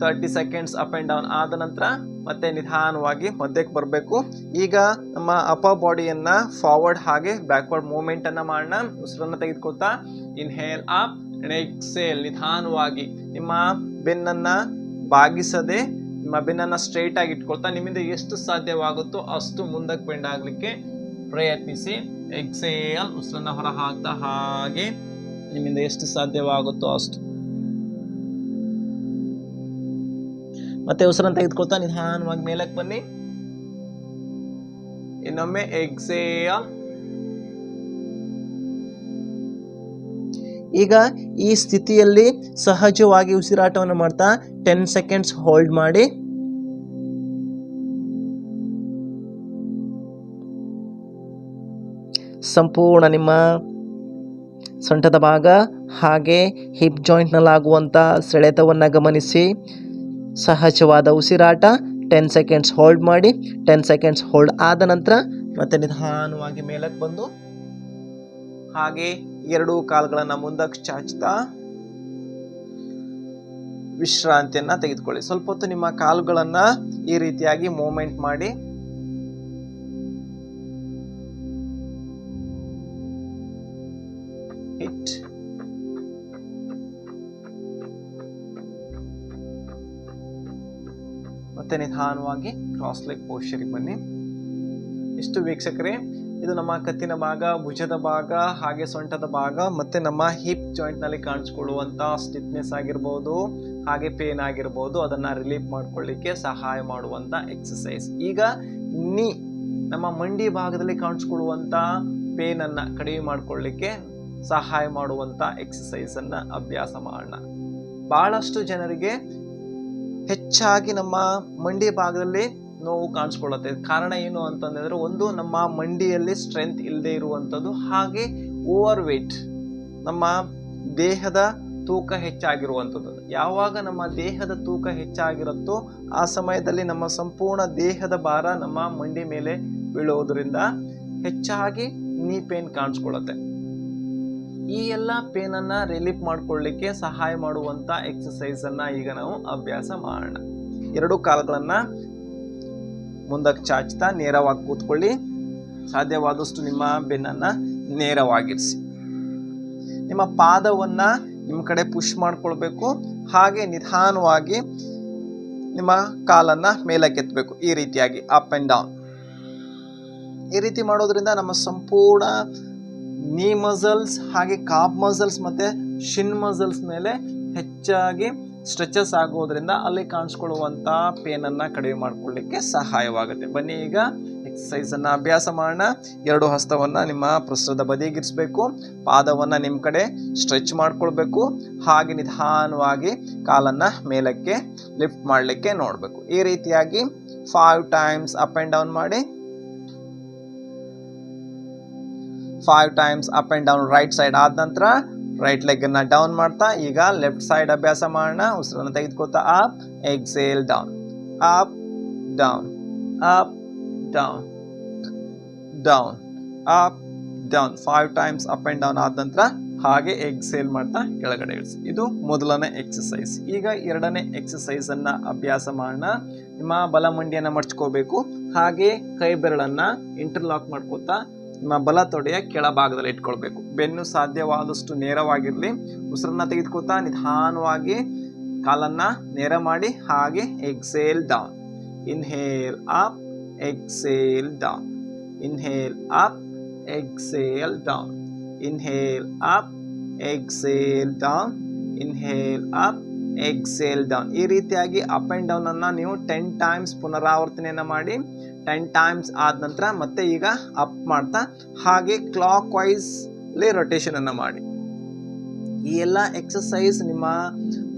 30 ಸೆಕೆಂಡ್ಸ್ ಅಪ್ ಅಂಡ್ ಡೌನ್ ಆದ ನಂತರ ಮತ್ತೆ ನಿಧಾನವಾಗಿ ಮಧ್ಯಕ್ಕೆ ಬರಬೇಕು. ಈಗ ನಮ್ಮ ಅಪ್ಪರ್ ಬಾಡಿಯನ್ನ ಫಾರ್ವರ್ಡ್ ಹಾಗೆ ಬ್ಯಾಕ್ವರ್ಡ್ ಮೂವ್ಮೆಂಟ್ ಅನ್ನ ಮಾಡೋಣ. ಉಸಿರನ್ನ ತೆಗೆದುಕೊಳ್ತಾ ಇನ್ಹೇಲ್ ಅಪ್ ಅಂಡ್ ಎಕ್ಸೇಲ್. ನಿಧಾನವಾಗಿ ನಿಮ್ಮ ಬೆನ್ನನ್ನ ಬಾಗಿಸದೆ ನಿಮ್ಮ ಬೆನ್ನನ್ನ ಸ್ಟ್ರೈಟ್ ಆಗಿ ಇಟ್ಕೊಳ್ತಾ ನಿಮ್ಮಿಂದ ಎಷ್ಟು ಸಾಧ್ಯವಾಗುತ್ತೋ ಅಷ್ಟು ಮುಂದಕ್ಕೆ ಬೆಂಡ್ ಆಗ್ಲಿಕ್ಕೆ ಪ್ರಯತ್ನಿಸಿ. ಎಕ್ಸೇಲ್, ಉಸಿರನ್ನ ಹೊರ ಹಾಕ್ತಾ ಹಾಗೆ ನಿಮ್ಮಿಂದ ಎಷ್ಟು ಸಾಧ್ಯವಾಗುತ್ತೋ ಅಷ್ಟು. ಮತ್ತೆ ಉಸಿರನ್ನು ತೆಗೆದುಕೊಳ್ತಾ ನಿಧಾನವಾಗಿ ಮೇಲಕ್ಕೆ ಬನ್ನಿ. ಇನ್ನೊಮ್ಮೆ ಎಕ್ಸೇಲ್. ಈಗ ಈ ಸ್ಥಿತಿಯಲ್ಲಿ ಸಹಜವಾಗಿ ಉಸಿರಾಟವನ್ನು ಮಾಡ್ತಾ 10 ಸೆಕೆಂಡ್ಸ್ ಹೋಲ್ಡ್ ಮಾಡಿ. ಸಂಪೂರ್ಣ ನಿಮ್ಮ ಸೊಂಟದ ಭಾಗ ಹಾಗೆ ಹಿಪ್ ಜಾಯಿಂಟ್ನಲ್ಲಾಗುವಂಥ ಸೆಳೆತವನ್ನು ಗಮನಿಸಿ. ಸಹಜವಾದ ಉಸಿರಾಟ. 10 ಸೆಕೆಂಡ್ಸ್ ಹೋಲ್ಡ್ ಮಾಡಿ. 10 ಸೆಕೆಂಡ್ಸ್ ಹೋಲ್ಡ್ ಆದ ನಂತರ ಮತ್ತೆ ನಿಧಾನವಾಗಿ ಮೇಲಕ್ಕೆ ಬಂದು ಹಾಗೆ ಎರಡೂ ಕಾಲುಗಳನ್ನು ಮುಂದಕ್ಕೆ ಚಾಚ್ತಾ ವಿಶ್ರಾಂತಿಯನ್ನ ತೆಗೆದುಕೊಳ್ಳಿ. ಸ್ವಲ್ಪ ಹೊತ್ತು ನಿಮ್ಮ ಕಾಲುಗಳನ್ನ ಈ ರೀತಿಯಾಗಿ ಮೂವ್ಮೆಂಟ್ ಮಾಡಿ ಹಿಟ್ ಮತ್ತೆ ನಿಧಾನವಾಗಿ ಕ್ರಾಸ್ ಲೆಗ್ ಪೋಸ್ಚರಿಗೆ ಬನ್ನಿ. ಇಷ್ಟು ವೀಕ್ಷಕರೇ, ಇದು ನಮ್ಮ ಕತ್ತಿನ ಭಾಗ, ಭುಜದ ಭಾಗ, ಹಾಗೆ ಸೊಂಟದ ಭಾಗ ಮತ್ತೆ ನಮ್ಮ ಹಿಪ್ ಜಾಯಿಂಟ್ ನಲ್ಲಿ ಕಾಣಿಸ್ಕೊಳ್ಳುವಂತ ಸ್ಟಿಫ್ನೆಸ್ ಆಗಿರ್ಬೋದು, ಹಾಗೆ ಪೇನ್ ಆಗಿರ್ಬೋದು, ಅದನ್ನ ರಿಲೀಫ್ ಮಾಡ್ಕೊಳ್ಳಿಕ್ಕೆ ಸಹಾಯ ಮಾಡುವಂತ ಎಕ್ಸಸೈಸ್. ಈಗ ನಮ್ಮ ಮಂಡಿ ಭಾಗದಲ್ಲಿ ಕಾಣಿಸ್ಕೊಳ್ಳುವಂತ ಪೇನ್ ಅನ್ನ ಕಡಿಮೆ ಮಾಡ್ಕೊಳ್ಳಿಕ್ಕೆ ಸಹಾಯ ಮಾಡುವಂತ ಎಕ್ಸಸೈಸ್ ಅನ್ನ ಅಭ್ಯಾಸ ಮಾಡೋಣ. ಬಹಳಷ್ಟು ಜನರಿಗೆ ಹೆಚ್ಚಾಗಿ ನಮ್ಮ ಮಂಡಿ ಭಾಗದಲ್ಲಿ ನೋವು ಕಾಣಿಸ್ಕೊಳ್ಳುತ್ತೆ. ಕಾರಣ ಏನು ಅಂತಂದ್ರೆ, ಒಂದು ನಮ್ಮ ಮಂಡಿಯಲ್ಲಿ ಸ್ಟ್ರೆಂತ್ ಇಲ್ಲದೆ ಇರುವಂಥದ್ದು, ಹಾಗೆ ಓವರ್ ವೇಟ್, ನಮ್ಮ ದೇಹದ ತೂಕ ಹೆಚ್ಚಾಗಿರುವಂಥದ್ದು. ಯಾವಾಗ ನಮ್ಮ ದೇಹದ ತೂಕ ಹೆಚ್ಚಾಗಿರುತ್ತೋ ಆ ಸಮಯದಲ್ಲಿ ನಮ್ಮ ಸಂಪೂರ್ಣ ದೇಹದ ಭಾರ ನಮ್ಮ ಮಂಡಿ ಮೇಲೆ ಬೀಳೋದ್ರಿಂದ ಹೆಚ್ಚಾಗಿ ನೀ ಪೇನ್ ಕಾಣಿಸ್ಕೊಳ್ಳುತ್ತೆ. ಈ ಎಲ್ಲ ಪೇನ್ ಅನ್ನ ರಿಲೀಫ್ ಮಾಡ್ಕೊಳ್ಳಿಕ್ಕೆ ಸಹಾಯ ಮಾಡುವಂತ ಎಕ್ಸಸೈಸ್ ಅನ್ನ ಈಗ ನಾವು ಅಭ್ಯಾಸ ಮಾಡೋಣ. ಎರಡು ಕಾಲುಗಳನ್ನ ಮುಂದಕ್ಕೆ ಚಾಚ್ತಾ ನೇರವಾಗಿ ಕೂತ್ಕೊಳ್ಳಿ. ಸಾಧ್ಯವಾದಷ್ಟು ನಿಮ್ಮ ಬೆನ್ನನ್ನ ನೇರವಾಗಿರಿಸಿ. ನಿಮ್ಮ ಪಾದವನ್ನ ನಿಮ್ಮ ಕಡೆ ಪುಷ್ ಮಾಡ್ಕೊಳ್ಬೇಕು. ಹಾಗೆ ನಿಧಾನವಾಗಿ ನಿಮ್ಮ ಕಾಲನ್ನ ಮೇಲಕ್ಕೆತ್ತಬೇಕು. ಈ ರೀತಿಯಾಗಿ ಅಪ್ ಅಂಡ್ ಡೌನ್. ಈ ರೀತಿ ಮಾಡೋದ್ರಿಂದ ನಮ್ಮ ಸಂಪೂರ್ಣ ನೀ ಮಸಲ್ಸ್, ಹಾಗೆ ಕಾಪ್ ಮಸಲ್ಸ್ ಮತ್ತೆ ಶಿನ್ ಮಸಲ್ಸ್ ಮೇಲೆ ಹೆಚ್ಚಾಗಿ ಸ್ಟ್ರೆಚಸ್ ಆಗೋದ್ರಿಂದ ಅಲ್ಲಿ ಕಾಣಿಸ್ಕೊಳ್ಳುವಂತ ಪೇನ್ ಅನ್ನ ಕಡಿಮೆ ಮಾಡ್ಕೊಳ್ಳಿಕ್ಕೆ ಸಹಾಯವಾಗುತ್ತೆ. ಬನ್ನಿ ಈಗ ಎಕ್ಸಸೈಸ್ ಅನ್ನ ಅಭ್ಯಾಸ ಮಾಡೋಣ. ಎರಡು ಹಸ್ತವನ್ನ ನಿಮ್ಮ ಪೃಷ್ಠದ ಬದಿಗಿರಿಸಬೇಕು. ಪಾದವನ್ನ ನಿಮ್ಮ ಕಡೆ ಸ್ಟ್ರೆಚ್ ಮಾಡ್ಕೊಳ್ಬೇಕು. ಹಾಗೆ ನಿಧಾನವಾಗಿ ಕಾಲನ್ನ ಮೇಲಕ್ಕೆ ಲಿಫ್ಟ್ ಮಾಡಲಿಕ್ಕೆ ನೋಡಬೇಕು. ಈ ರೀತಿಯಾಗಿ 5 ಟೈಮ್ಸ್ ಅಪ್ ಅಂಡ್ ಡೌನ್ ಮಾಡಿ. 5 times up and down right side ಆದ ನಂತರ ರೈಟ್ ಲೆಗ್ ಅನ್ನ ಡೌನ್ ಮಾಡ್ತಾ ಈಗ ಲೆಫ್ಟ್ ಸೈಡ್ ಅಭ್ಯಾಸ ಮಾಡೋಣ. ಉಸಿರನ್ನು ತೆಗೆದುಕೊಳ್ತಾ up, exhale down, up down, up down, down, up down. 5 times up and down ಆದ ನಂತರ ಹಾಗೆ ಎಕ್ಸೇಲ್ ಮಾಡ್ತಾ ಕೆಳಗಡೆ ಇಳಿಸಿ. ಇದು ಮೊದಲನೇ ಎಕ್ಸಸೈಸ್. ಈಗ ಎರಡನೇ ಎಕ್ಸಸೈಸ್ ಅನ್ನ ಅಭ್ಯಾಸ ಮಾಡೋಣ. ನಿಮ್ಮ ಬಲ ಮಂಡಿಯನ್ನ ಮಡ್ಚ್ಕೋಬೇಕು. ಹಾಗೆ ಕೈ ಬೆರಳನ್ನ ಇಂಟರ್ಲಾಕ್ ಮಾಡ್ಕೋತಾ ನಿಮ್ಮ ಬಲ ತೊಡೆಯ ಕೆಳಭಾಗದಲ್ಲಿ ಇಟ್ಕೊಳ್ಬೇಕು. ಬೆನ್ನು ಸಾಧ್ಯವಾದಷ್ಟು ನೇರವಾಗಿರ್ಲಿ. ಉಸಿರನ್ನ ತೆಗೆದುಕೊಳ್ತಾ ನಿಧಾನವಾಗಿ ಕಾಲನ್ನ ನೇರ ಮಾಡಿ ಹಾಗೆ exhale down. Inhale up, exhale down, inhale up, exhale down, inhale up, exhale down, inhale up, exhale down. ಈ ರೀತಿಯಾಗಿ ಅಪ್ ಅಂಡ್ ಡೌನ್ ಅನ್ನ ನೀವು 10 ಟೈಮ್ಸ್ ಪುನರಾವರ್ತನೆಯನ್ನ ಮಾಡಿ. 10 ಟೈಮ್ಸ್ ಆದ ನಂತರ ಮತ್ತೆ ಈಗ ಅಪ್ ಮಾಡ್ತಾ ಹಾಗೆ ಕ್ಲಾಕ್ ವೈಸ್ ರೊಟೇಷನ್ ಅನ್ನ ಮಾಡಿ. ಈ ಎಲ್ಲ ಎಕ್ಸಸೈಸ್ ನಿಮ್ಮ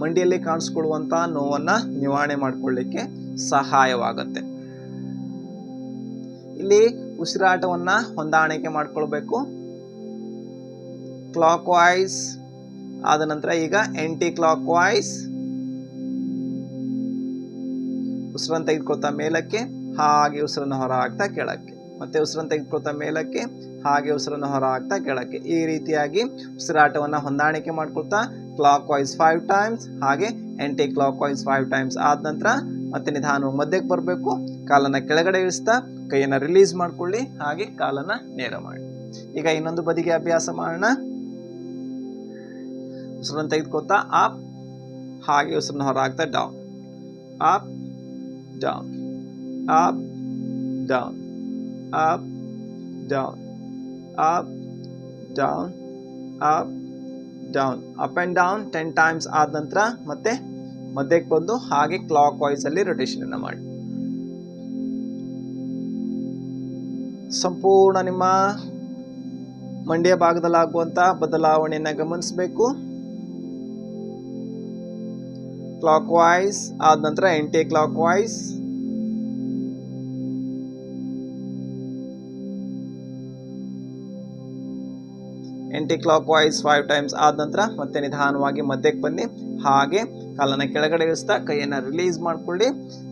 ಮಂಡಿಯಲ್ಲಿ ಕಾಣಿಸ್ಕೊಳ್ಳುವಂತ ನೋವನ್ನ ನಿವಾರಣೆ ಮಾಡ್ಕೊಳ್ಳಿಕ್ಕೆ ಸಹಾಯವಾಗುತ್ತೆ. ಇಲ್ಲಿ ಉಸಿರಾಟವನ್ನ ಹೊಂದಾಣಿಕೆ ಮಾಡ್ಕೊಳ್ಬೇಕು. ಕ್ಲಾಕ್ ವೈಸ್ ಆದ ನಂತರ ಈಗ ಆಂಟಿ ಕ್ಲಾಕ್ ವೈಸ್. ಉಸಿರನ್ನು ತೆಗೆದುಕೊಳ್ತಾ ಮೇಲಕ್ಕೆ, ಹಾಗೆ ಉಸಿರನ್ನು ಹೊರ ಹಾಕ್ತಾ ಕೆಳಕ್ಕೆ, ಮತ್ತೆ ಉಸಿರನ್ನು ತೆಗೆದುಕೊಳ್ತಾ ಮೇಲಕ್ಕೆ, ಹಾಗೆ ಉಸಿರನ್ನು ಹೊರ ಹಾಕ್ತಾ ಕೆಳಕ್ಕೆ. ಈ ರೀತಿಯಾಗಿ ಉಸಿರಾಟವನ್ನ ಹೊಂದಾಣಿಕೆ ಮಾಡ್ಕೊಳ್ತಾ ಕ್ಲಾಕ್ ವೈಸ್ 5 ಟೈಮ್ಸ್, ಹಾಗೆ ಆಂಟಿ ಕ್ಲಾಕ್ ವೈಸ್ 5 ಟೈಮ್ಸ್ ಆದ ನಂತರ ಮತ್ತೆ ನಿಧಾನವಾಗಿ ಮಧ್ಯಕ್ಕೆ ಬರಬೇಕು. ಕಾಲನ್ನ ಕೆಳಗಡೆ ಇಳಿಸ್ತಾ ಕೈಯನ್ನ ರಿಲೀಸ್ ಮಾಡ್ಕೊಳ್ಳಿ. ಹಾಗೆ ಕಾಲನ್ನ ನೇರ ಮಾಡಿ. ಈಗ ಇನ್ನೊಂದು ಬದಿಗೆ ಅಭ್ಯಾಸ ಮಾಡೋಣ. ಉಸಿರನ್ನು ತೆಗೆದುಕೊಳ್ತಾ ಅಪ್, ಹಾಗೆ ಉಸಿರನ್ನು ಹೊರ ಹಾಕ್ತಾ down, up down, up down, up down, up down, up down. Up and down 10 times ಆದ ನಂತರ ಮತ್ತೆ ಮಧ್ಯಕ್ಕೆ ಬಂದು ಹಾಗೆ ಕ್ಲಾಕ್ ವೈಸ್ ಅಲ್ಲಿ ರೊಟೇಷನ್ ಅನ್ನ ಮಾಡಿ. ಸಂಪೂರ್ಣ ನಿಮ್ಮ ಮಂಡಿಯ ಭಾಗದಲ್ಲಿ ಆಗುವಂತ ಬದಲಾವಣೆಯನ್ನ ಗಮನಿಸಬೇಕು. ಕ್ಲಾಕ್ ವೈಸ್ ಆದ ನಂತರ anticlockwise. Anticlockwise 5 times ಆದ ನಂತರ ಮತ್ತೆ ನಿಧಾನವಾಗಿ ಮಧ್ಯಕ್ಕೆ ಬನ್ನಿ. ಹಾಗೆ ಕಾಲನ್ನ ಕೆಳಗಡೆ ಇಳಿಸ್ತಾ ಕೈಯನ್ನ ರಿಲೀಸ್ ಮಾಡ್ಕೊಳ್ಳಿ.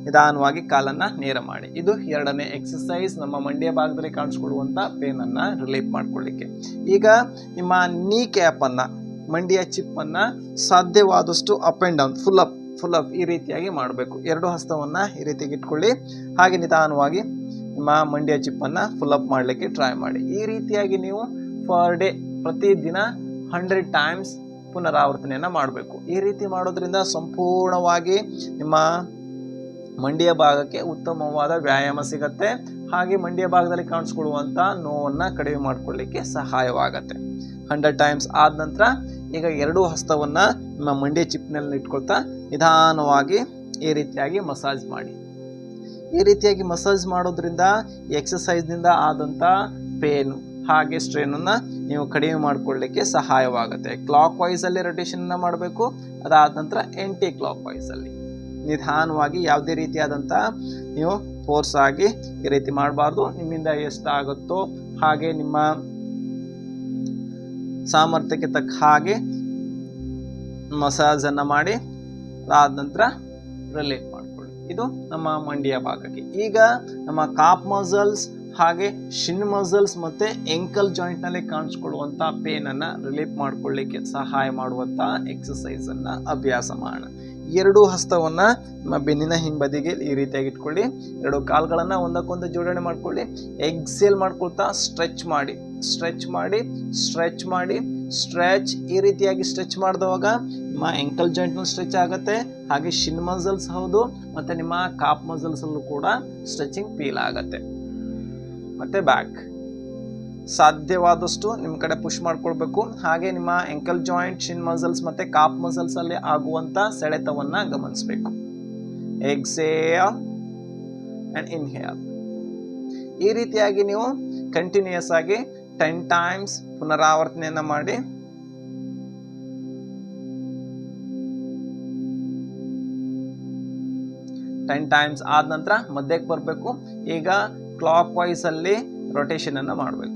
ನಿಧಾನವಾಗಿ ಕಾಲನ್ನ ನೇರ ಮಾಡಿ. ಇದು ಎರಡನೇ ಎಕ್ಸಸೈಸ್, ನಮ್ಮ ಮಂಡಿಯ ಭಾಗದಲ್ಲಿ ಕಾಣಿಸ್ಕೊಳ್ಳುವಂತ ಪೇನ್ ಅನ್ನ ರಿಲೀಫ್ ಮಾಡ್ಕೊಳ್ಳಿಕ್ಕೆ. ಈಗ ನಿಮ್ಮ ನೀ ಕ್ಯಾಪ್ ಅನ್ನ, ಮಂಡಿಯ ಚಿಪ್ ಅನ್ನ ಸಾಧ್ಯವಾದಷ್ಟು up and down, full up full up ಈ ರೀತಿಯಾಗಿ ಮಾಡಬೇಕು. ಎರಡು ಹಸ್ತವನ್ನು ಈ ರೀತಿಯಾಗಿ ಇಟ್ಕೊಳ್ಳಿ. ಹಾಗೆ ನಿಧಾನವಾಗಿ ನಿಮ್ಮ ಮಂಡಿಯ ಚಿಪ್ಪನ್ನು ಫುಲ್ ಅಪ್ ಮಾಡಲಿಕ್ಕೆ ಟ್ರೈ ಮಾಡಿ. ಈ ರೀತಿಯಾಗಿ ನೀವು ಪರ್ ಡೇ ಪ್ರತಿದಿನ 100 ಟೈಮ್ಸ್ ಪುನರಾವರ್ತನೆಯನ್ನು ಮಾಡಬೇಕು. ಈ ರೀತಿ ಮಾಡೋದ್ರಿಂದ ಸಂಪೂರ್ಣವಾಗಿ ನಿಮ್ಮ ಮಂಡಿಯ ಭಾಗಕ್ಕೆ ಉತ್ತಮವಾದ ವ್ಯಾಯಾಮ ಸಿಗತ್ತೆ. ಹಾಗೆ ಮಂಡಿಯ ಭಾಗದಲ್ಲಿ ಕಾಣಿಸ್ಕೊಳ್ಳುವಂಥ ನೋವನ್ನು ಕಡಿಮೆ ಮಾಡಿಕೊಳ್ಳಿಕ್ಕೆ ಸಹಾಯವಾಗತ್ತೆ. 100 ಟೈಮ್ಸ್ ಆದ ನಂತರ ಈಗ ಎರಡೂ ಹಸ್ತವನ್ನು ನಿಮ್ಮ ಮಂಡಿಯ ಚಿಪ್ನಲ್ಲಿ ಇಟ್ಕೊಳ್ತಾ ನಿಧಾನವಾಗಿ ಈ ರೀತಿಯಾಗಿ ಮಸಾಜ್ ಮಾಡಿ. ಈ ರೀತಿಯಾಗಿ ಮಸಾಜ್ ಮಾಡೋದ್ರಿಂದ ಎಕ್ಸಸೈಸ್ನಿಂದ ಆದಂಥ ಪೇನು ಹಾಗೆ ಸ್ಟ್ರೇನನ್ನು ನೀವು ಕಡಿಮೆ ಮಾಡಿಕೊಳ್ಳಿಕ್ಕೆ ಸಹಾಯವಾಗುತ್ತೆ. ಕ್ಲಾಕ್ ವೈಸಲ್ಲಿ ರೊಟೇಷನ್ನ ಮಾಡಬೇಕು. ಅದಾದ ನಂತರ ಆ್ಯಂಟಿ ಕ್ಲಾಕ್ ವೈಸಲ್ಲಿ ನಿಧಾನವಾಗಿ, ಯಾವುದೇ ರೀತಿಯಾದಂಥ ನೀವು ಫೋರ್ಸ್ ಆಗಿ ಈ ರೀತಿ ಮಾಡಬಾರ್ದು. ನಿಮ್ಮಿಂದ ಎಷ್ಟಾಗುತ್ತೋ ಹಾಗೆ ನಿಮ್ಮ ಸಾಮರ್ಥ್ಯಕ್ಕೆ ತಕ್ಕ ಹಾಗೆ ಮಸಾಜನ್ನು ಮಾಡಿ ಅದಾದ ನಂತರ ರಿಲೀಫ್ ಮಾಡಿಕೊಳ್ಳಿ. ಇದು ನಮ್ಮ ಮಂಡಿಯ ಭಾಗಕ್ಕೆ. ಈಗ ನಮ್ಮ ಕಾಪ್ ಮಸಲ್ಸ್ ಹಾಗೆ ಶಿನ್ ಮಸಲ್ಸ್ ಮತ್ತು ಎಂಕಲ್ ಜಾಯಿಂಟ್ನಲ್ಲಿ ಕಾಣಿಸ್ಕೊಳ್ಳುವಂಥ ಪೇನನ್ನು ರಿಲೀಫ್ ಮಾಡಿಕೊಳ್ಳಿಕ್ಕೆ ಸಹಾಯ ಮಾಡುವಂಥ ಎಕ್ಸಸೈಸನ್ನು ಅಭ್ಯಾಸ ಮಾಡೋಣ. ಎರಡೂ ಹಸ್ತವನ್ನು ನಿಮ್ಮ ಬೆನ್ನಿನ ಹಿಂಬದಿಗೆ ಈ ರೀತಿಯಾಗಿ ಇಟ್ಕೊಳ್ಳಿ. ಎರಡು ಕಾಲುಗಳನ್ನು ಒಂದಕ್ಕೊಂದು ಜೋಡಣೆ ಮಾಡ್ಕೊಳ್ಳಿ. ಎಕ್ಸೇಲ್ ಮಾಡ್ಕೊಳ್ತಾ ಸ್ಟ್ರೆಚ್ ಮಾಡಿ, ಸ್ಟ್ರೆಚ್ ಮಾಡಿ, ಸ್ಟ್ರೆಚ್ ಮಾಡಿ, ಸ್ಟ್ರೆಚ್. ಈ ರೀತಿಯಾಗಿ ಸ್ಟ್ರೆಚ್ ಮಾಡಿದವಾಗ ನಿಮ್ಮ ಎಂಕಲ್ ಜಾಯಿಂಟ್ನೂ ಸ್ಟ್ರೆಚ್ ಆಗುತ್ತೆ, ಹಾಗೆ ಶಿನ್ ಮಸಲ್ಸ್ ಹೌದು, ಮತ್ತು ನಿಮ್ಮ ಕಾಪ್ ಮಸಲ್ಸಲ್ಲೂ ಕೂಡ ಸ್ಟ್ರೆಚಿಂಗ್ ಫೀಲ್ ಆಗುತ್ತೆ. ಮತ್ತು ಬ್ಯಾಕ್ ಸಾಧ್ಯವಾದಷ್ಟು ನಿಮ್ಮ ಕಡೆ ಪುಷ್ ಮಾಡ್ಕೊಳ್ಬೇಕು. ಹಾಗೆ ನಿಮ್ಮ ಎಂಕಲ್ ಜಾಯಿಂಟ್, ಶಿನ್ ಮಸಲ್ಸ್ ಮತ್ತು ಕಾಪ್ ಮಸಲ್ಸಲ್ಲಿ ಆಗುವಂಥ ಸೆಳೆತವನ್ನು ಗಮನಿಸಬೇಕು. Exhale and inhale. ಈ ರೀತಿಯಾಗಿ ನೀವು ಕಂಟಿನ್ಯೂಯಸ್ ಆಗಿ 10 ಟೈಮ್ಸ್ ಪುನರಾವರ್ತನೆಯನ್ನು ಮಾಡಿ. ಟೆನ್ ಟೈಮ್ಸ್ ಆದ ನಂತರ ಮಧ್ಯಕ್ಕೆ ಬರಬೇಕು. ಈಗ ಕ್ಲಾಕ್ ವೈಸಲ್ಲಿ ರೊಟೇಷನನ್ನು ಮಾಡಬೇಕು.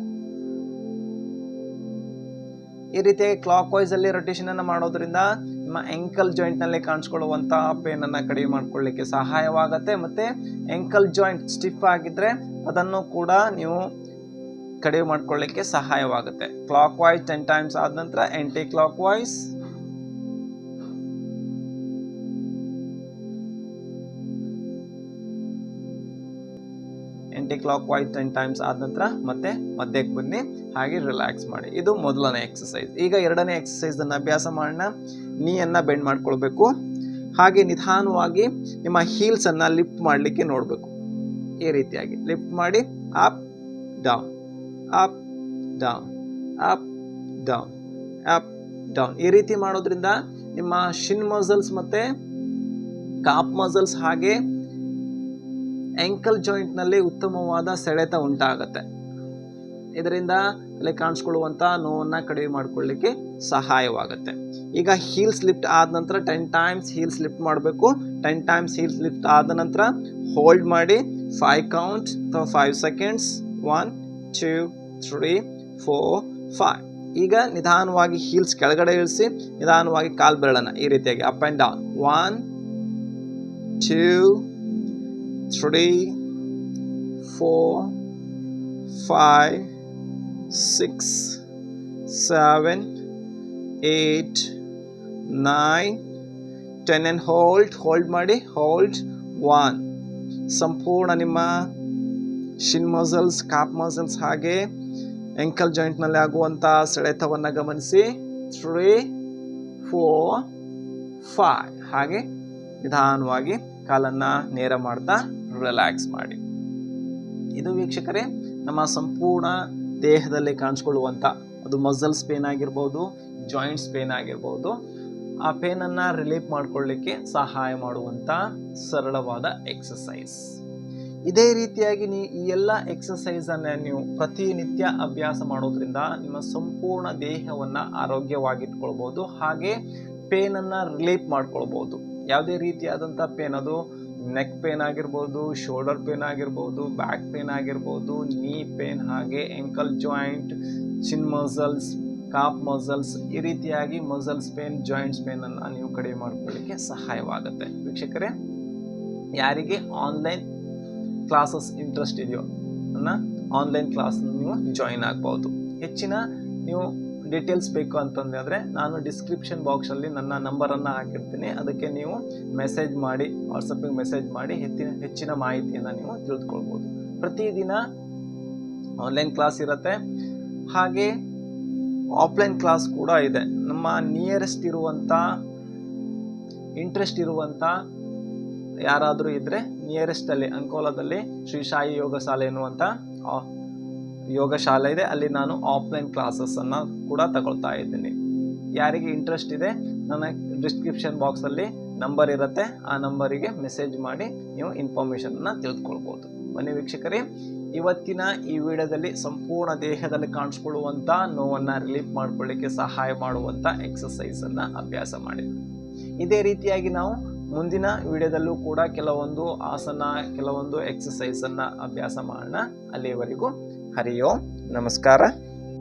ಈ ರೀತಿಯಾಗಿ ಕ್ಲಾಕ್ ವೈಸಲ್ಲಿ ರೊಟೇಷನನ್ನು ಮಾಡೋದ್ರಿಂದ ನಿಮ್ಮ ಎಂಕಲ್ ಜಾಯಿಂಟ್ನಲ್ಲಿ ಕಾಣಿಸ್ಕೊಳ್ಳುವಂಥ ಪೇನನ್ನು ಕಡಿಮೆ ಮಾಡ್ಕೊಳ್ಳಿಕ್ಕೆ ಸಹಾಯವಾಗುತ್ತೆ. ಮತ್ತು ಎಂಕಲ್ ಜಾಯಿಂಟ್ ಸ್ಟಿಫ್ ಆಗಿದ್ದರೆ ಅದನ್ನು ಕೂಡ ನೀವು ಕಡಿಮೆ ಮಾಡ್ಕೊಳ್ಳಿಕ್ಕೆ ಸಹಾಯವಾಗುತ್ತೆ. ಕ್ಲಾಕ್ ವೈಸ್ 10 ಟೈಮ್ಸ್ ಆದ ನಂತರ anticlockwise. Anticlockwise 10 times ಆದ ನಂತರ ಮತ್ತೆ ಮಧ್ಯಕ್ಕೆ ಬನ್ನಿ, ಹಾಗೆ ರಿಲ್ಯಾಕ್ಸ್ ಮಾಡಿ. ಇದು ಮೊದಲನೇ ಎಕ್ಸಸೈಸ್. ಈಗ ಎರಡನೇ ಎಕ್ಸಸೈಸನ್ನು ಅಭ್ಯಾಸ ಮಾಡೋಣ. ನೀಯನ್ನು ಬೆಂಡ್ ಮಾಡ್ಕೊಳ್ಬೇಕು. ಹಾಗೆ ನಿಧಾನವಾಗಿ ನಿಮ್ಮ ಹೀಲ್ಸನ್ನು ಲಿಫ್ಟ್ ಮಾಡಲಿಕ್ಕೆ ನೋಡಬೇಕು. ಈ ರೀತಿಯಾಗಿ ಲಿಫ್ಟ್ ಮಾಡಿ up down, up down, up down, up down. ಈ ರೀತಿ ಮಾಡೋದ್ರಿಂದ ನಿಮ್ಮ ಶಿನ್ ಮಸಲ್ಸ್ ಮತ್ತು ಕಾಪ್ ಮಸಲ್ಸ್ ಹಾಗೆ ಎಂಕಲ್ ಜಾಯಿಂಟ್ನಲ್ಲಿ ಉತ್ತಮವಾದ ಸೆಳೆತ ಉಂಟಾಗುತ್ತೆ. ಇದರಿಂದ ಅಲ್ಲಿ ಕಾಣಿಸ್ಕೊಳ್ಳುವಂಥ ನೋವನ್ನು ಕಡಿಮೆ ಮಾಡಿಕೊಳ್ಳಿಕ್ಕೆ ಸಹಾಯವಾಗುತ್ತೆ. ಈಗ ಹೀಲ್ಸ್ ಲಿಫ್ಟ್ ಆದ ನಂತರ 10 ಟೈಮ್ಸ್ ಹೀಲ್ಸ್ ಲಿಫ್ಟ್ ಮಾಡಬೇಕು. 10 ಟೈಮ್ಸ್ ಹೀಲ್ಸ್ ಲಿಫ್ಟ್ ಆದ ನಂತರ ಹೋಲ್ಡ್ ಮಾಡಿ 5 ಕೌಂಟ್ ಅಥವಾ 5 ಸೆಕೆಂಡ್ಸ್. 1 2 3 4 5. ಈಗ ನಿಧಾನವಾಗಿ ಹೀಲ್ಸ್ ಕೆಳಗಡೆ ಇಳಿಸಿ ನಿಧಾನವಾಗಿ ಕಾಲು ಬೆರಳನ್ನು ಈ ರೀತಿಯಾಗಿ up and down. 1 2 3 4 5 6 7 8 9 10 and hold ಮಾಡಿ. ಹೋಲ್ಡ್ 1. ಸಂಪೂರ್ಣ ನಿಮ್ಮ ಶಿನ್ ಮಸಲ್ಸ್, ಕಾಪ್ ಮಸಲ್ಸ್ ಹಾಗೆ ಎಂಕಲ್ ಜಾಯಿಂಟ್ನಲ್ಲಿ ಆಗುವಂಥ ಸೆಳೆತವನ್ನು ಗಮನಿಸಿ. 3 4 5. ಹಾಗೆ ನಿಧಾನವಾಗಿ ಕಾಲನ್ನು ನೇರ ಮಾಡ್ತಾ ರಿಲ್ಯಾಕ್ಸ್ ಮಾಡಿ. ಇದು ವೀಕ್ಷಕರೇ ನಮ್ಮ ಸಂಪೂರ್ಣ ದೇಹದಲ್ಲಿ ಕಾಣಿಸ್ಕೊಳ್ಳುವಂಥ, ಅದು ಮಸಲ್ಸ್ ಪೇನ್ ಆಗಿರ್ಬೋದು, ಜಾಯಿಂಟ್ಸ್ ಪೇನ್ ಆಗಿರ್ಬೋದು, ಆ ಪೇನನ್ನು ರಿಲೀಫ್ ಮಾಡಿಕೊಳ್ಳಿಕ್ಕೆ ಸಹಾಯ ಮಾಡುವಂಥ ಸರಳವಾದ ಎಕ್ಸಸೈಸ್. ಇದೇ ರೀತಿಯಾಗಿ ಈ ಎಲ್ಲ ಎಕ್ಸಸೈಸನ್ನು ನೀವು ಪ್ರತಿನಿತ್ಯ ಅಭ್ಯಾಸ ಮಾಡೋದ್ರಿಂದ ನಿಮ್ಮ ಸಂಪೂರ್ಣ ದೇಹವನ್ನು ಆರೋಗ್ಯವಾಗಿಟ್ಕೊಳ್ಬೋದು. ಹಾಗೆ ಪೇನನ್ನು ರಿಲೀಫ್ ಮಾಡ್ಕೊಳ್ಬೋದು. ಯಾವುದೇ ರೀತಿಯಾದಂಥ ಪೇನ್, ಅದು ನೆಕ್ ಪೇನ್ ಆಗಿರ್ಬೋದು, ಶೋಲ್ಡರ್ ಪೇನ್ ಆಗಿರ್ಬೋದು, ಬ್ಯಾಕ್ ಪೇನ್ ಆಗಿರ್ಬೋದು, ನೀ ಪೇನ್, ಹಾಗೆ ಎಂಕಲ್ ಜಾಯಿಂಟ್, ಶಿನ್ ಮಸಲ್ಸ್, ಕಾಪ್ ಮಸಲ್ಸ್, ಈ ರೀತಿಯಾಗಿ ಮಸಲ್ಸ್ ಪೇನ್, ಜಾಯಿಂಟ್ಸ್ ಪೇನನ್ನು ನೀವು ಕಡಿಮೆ ಮಾಡ್ಕೊಳ್ಳಿಕ್ಕೆ ಸಹಾಯವಾಗುತ್ತೆ. ವೀಕ್ಷಕರೇ, ಯಾರಿಗೆ ಆನ್ಲೈನ್ ಕ್ಲಾಸಸ್ ಇಂಟ್ರೆಸ್ಟ್ ಇದೆಯೋ ಆನ್ಲೈನ್ ಕ್ಲಾಸ್ ನೀವು ಜಾಯಿನ್ ಆಗ್ಬೋದು. ಹೆಚ್ಚಿನ ನೀವು ಡೀಟೇಲ್ಸ್ ಬೇಕು ಅಂತಂದರೆ ನಾನು ಡಿಸ್ಕ್ರಿಪ್ಷನ್ ಬಾಕ್ಸಲ್ಲಿ ನನ್ನ ನಂಬರನ್ನು ಹಾಕಿರ್ತೀನಿ. ಅದಕ್ಕೆ ನೀವು ಮೆಸೇಜ್ ಮಾಡಿ, ವಾಟ್ಸಪ್ಪಿಗೆ ಮೆಸೇಜ್ ಮಾಡಿ ಹೆಚ್ಚಿನ ಮಾಹಿತಿಯನ್ನು ನೀವು ತಿಳಿದುಕೊಳ್ಬೋದು. ಪ್ರತಿದಿನ ಆನ್ಲೈನ್ ಕ್ಲಾಸ್ ಇರುತ್ತೆ, ಹಾಗೆ ಆಫ್ಲೈನ್ ಕ್ಲಾಸ್ ಕೂಡ ಇದೆ. ನಮ್ಮ ನಿಯರೆಸ್ಟ್ ಇರುವಂಥ ಇಂಟ್ರೆಸ್ಟ್ ಇರುವಂಥ ಯಾರಾದರೂ ಇದ್ದರೆ ನಿಯರೆಸ್ಟಲ್ಲಿ ಅಂಕೋಲಾದಲ್ಲಿ ಶ್ರೀ ಸಾಯಿ ಯೋಗ ಶಾಲೆ ಎನ್ನುವಂಥ ಯೋಗ ಶಾಲೆ ಇದೆ. ಅಲ್ಲಿ ನಾನು ಆಫ್ಲೈನ್ ಕ್ಲಾಸಸ್ಸನ್ನು ಕೂಡ ತಗೊಳ್ತಾ ಇದ್ದೀನಿ. ಯಾರಿಗೆ ಇಂಟ್ರೆಸ್ಟ್ ಇದೆ ನನ್ನ ಡಿಸ್ಕ್ರಿಪ್ಷನ್ ಬಾಕ್ಸಲ್ಲಿ ನಂಬರ್ ಇರುತ್ತೆ, ಆ ನಂಬರಿಗೆ ಮೆಸೇಜ್ ಮಾಡಿ ನೀವು ಇನ್ಫಾರ್ಮೇಷನನ್ನು ತಿಳಿದುಕೊಳ್ಬೋದು. ಬನ್ನಿ ವೀಕ್ಷಕರೇ, ಇವತ್ತಿನ ಈ ವಿಡಿಯೋದಲ್ಲಿ ಸಂಪೂರ್ಣ ದೇಹದಲ್ಲಿ ಕಾಣಿಸ್ಕೊಳ್ಳುವಂಥ ನೋವನ್ನು ರಿಲೀಫ್ ಮಾಡ್ಕೊಳ್ಳಿಕ್ಕೆ ಸಹಾಯ ಮಾಡುವಂಥ ಎಕ್ಸಸೈಸನ್ನು ಅಭ್ಯಾಸ ಮಾಡಿದ್ವಿ. ಇದೇ ರೀತಿಯಾಗಿ ನಾವು ಮುಂದಿನ ವಿಡಿಯೋದಲ್ಲೂ ಕೂಡ ಕೆಲವೊಂದು ಆಸನ, ಕೆಲವೊಂದು ಎಕ್ಸಸೈಸನ್ನು ಅಭ್ಯಾಸ ಮಾಡೋಣ. ಅಲ್ಲಿಯವರೆಗೂ ಹರಿ ಓಂ, ನಮಸ್ಕಾರ.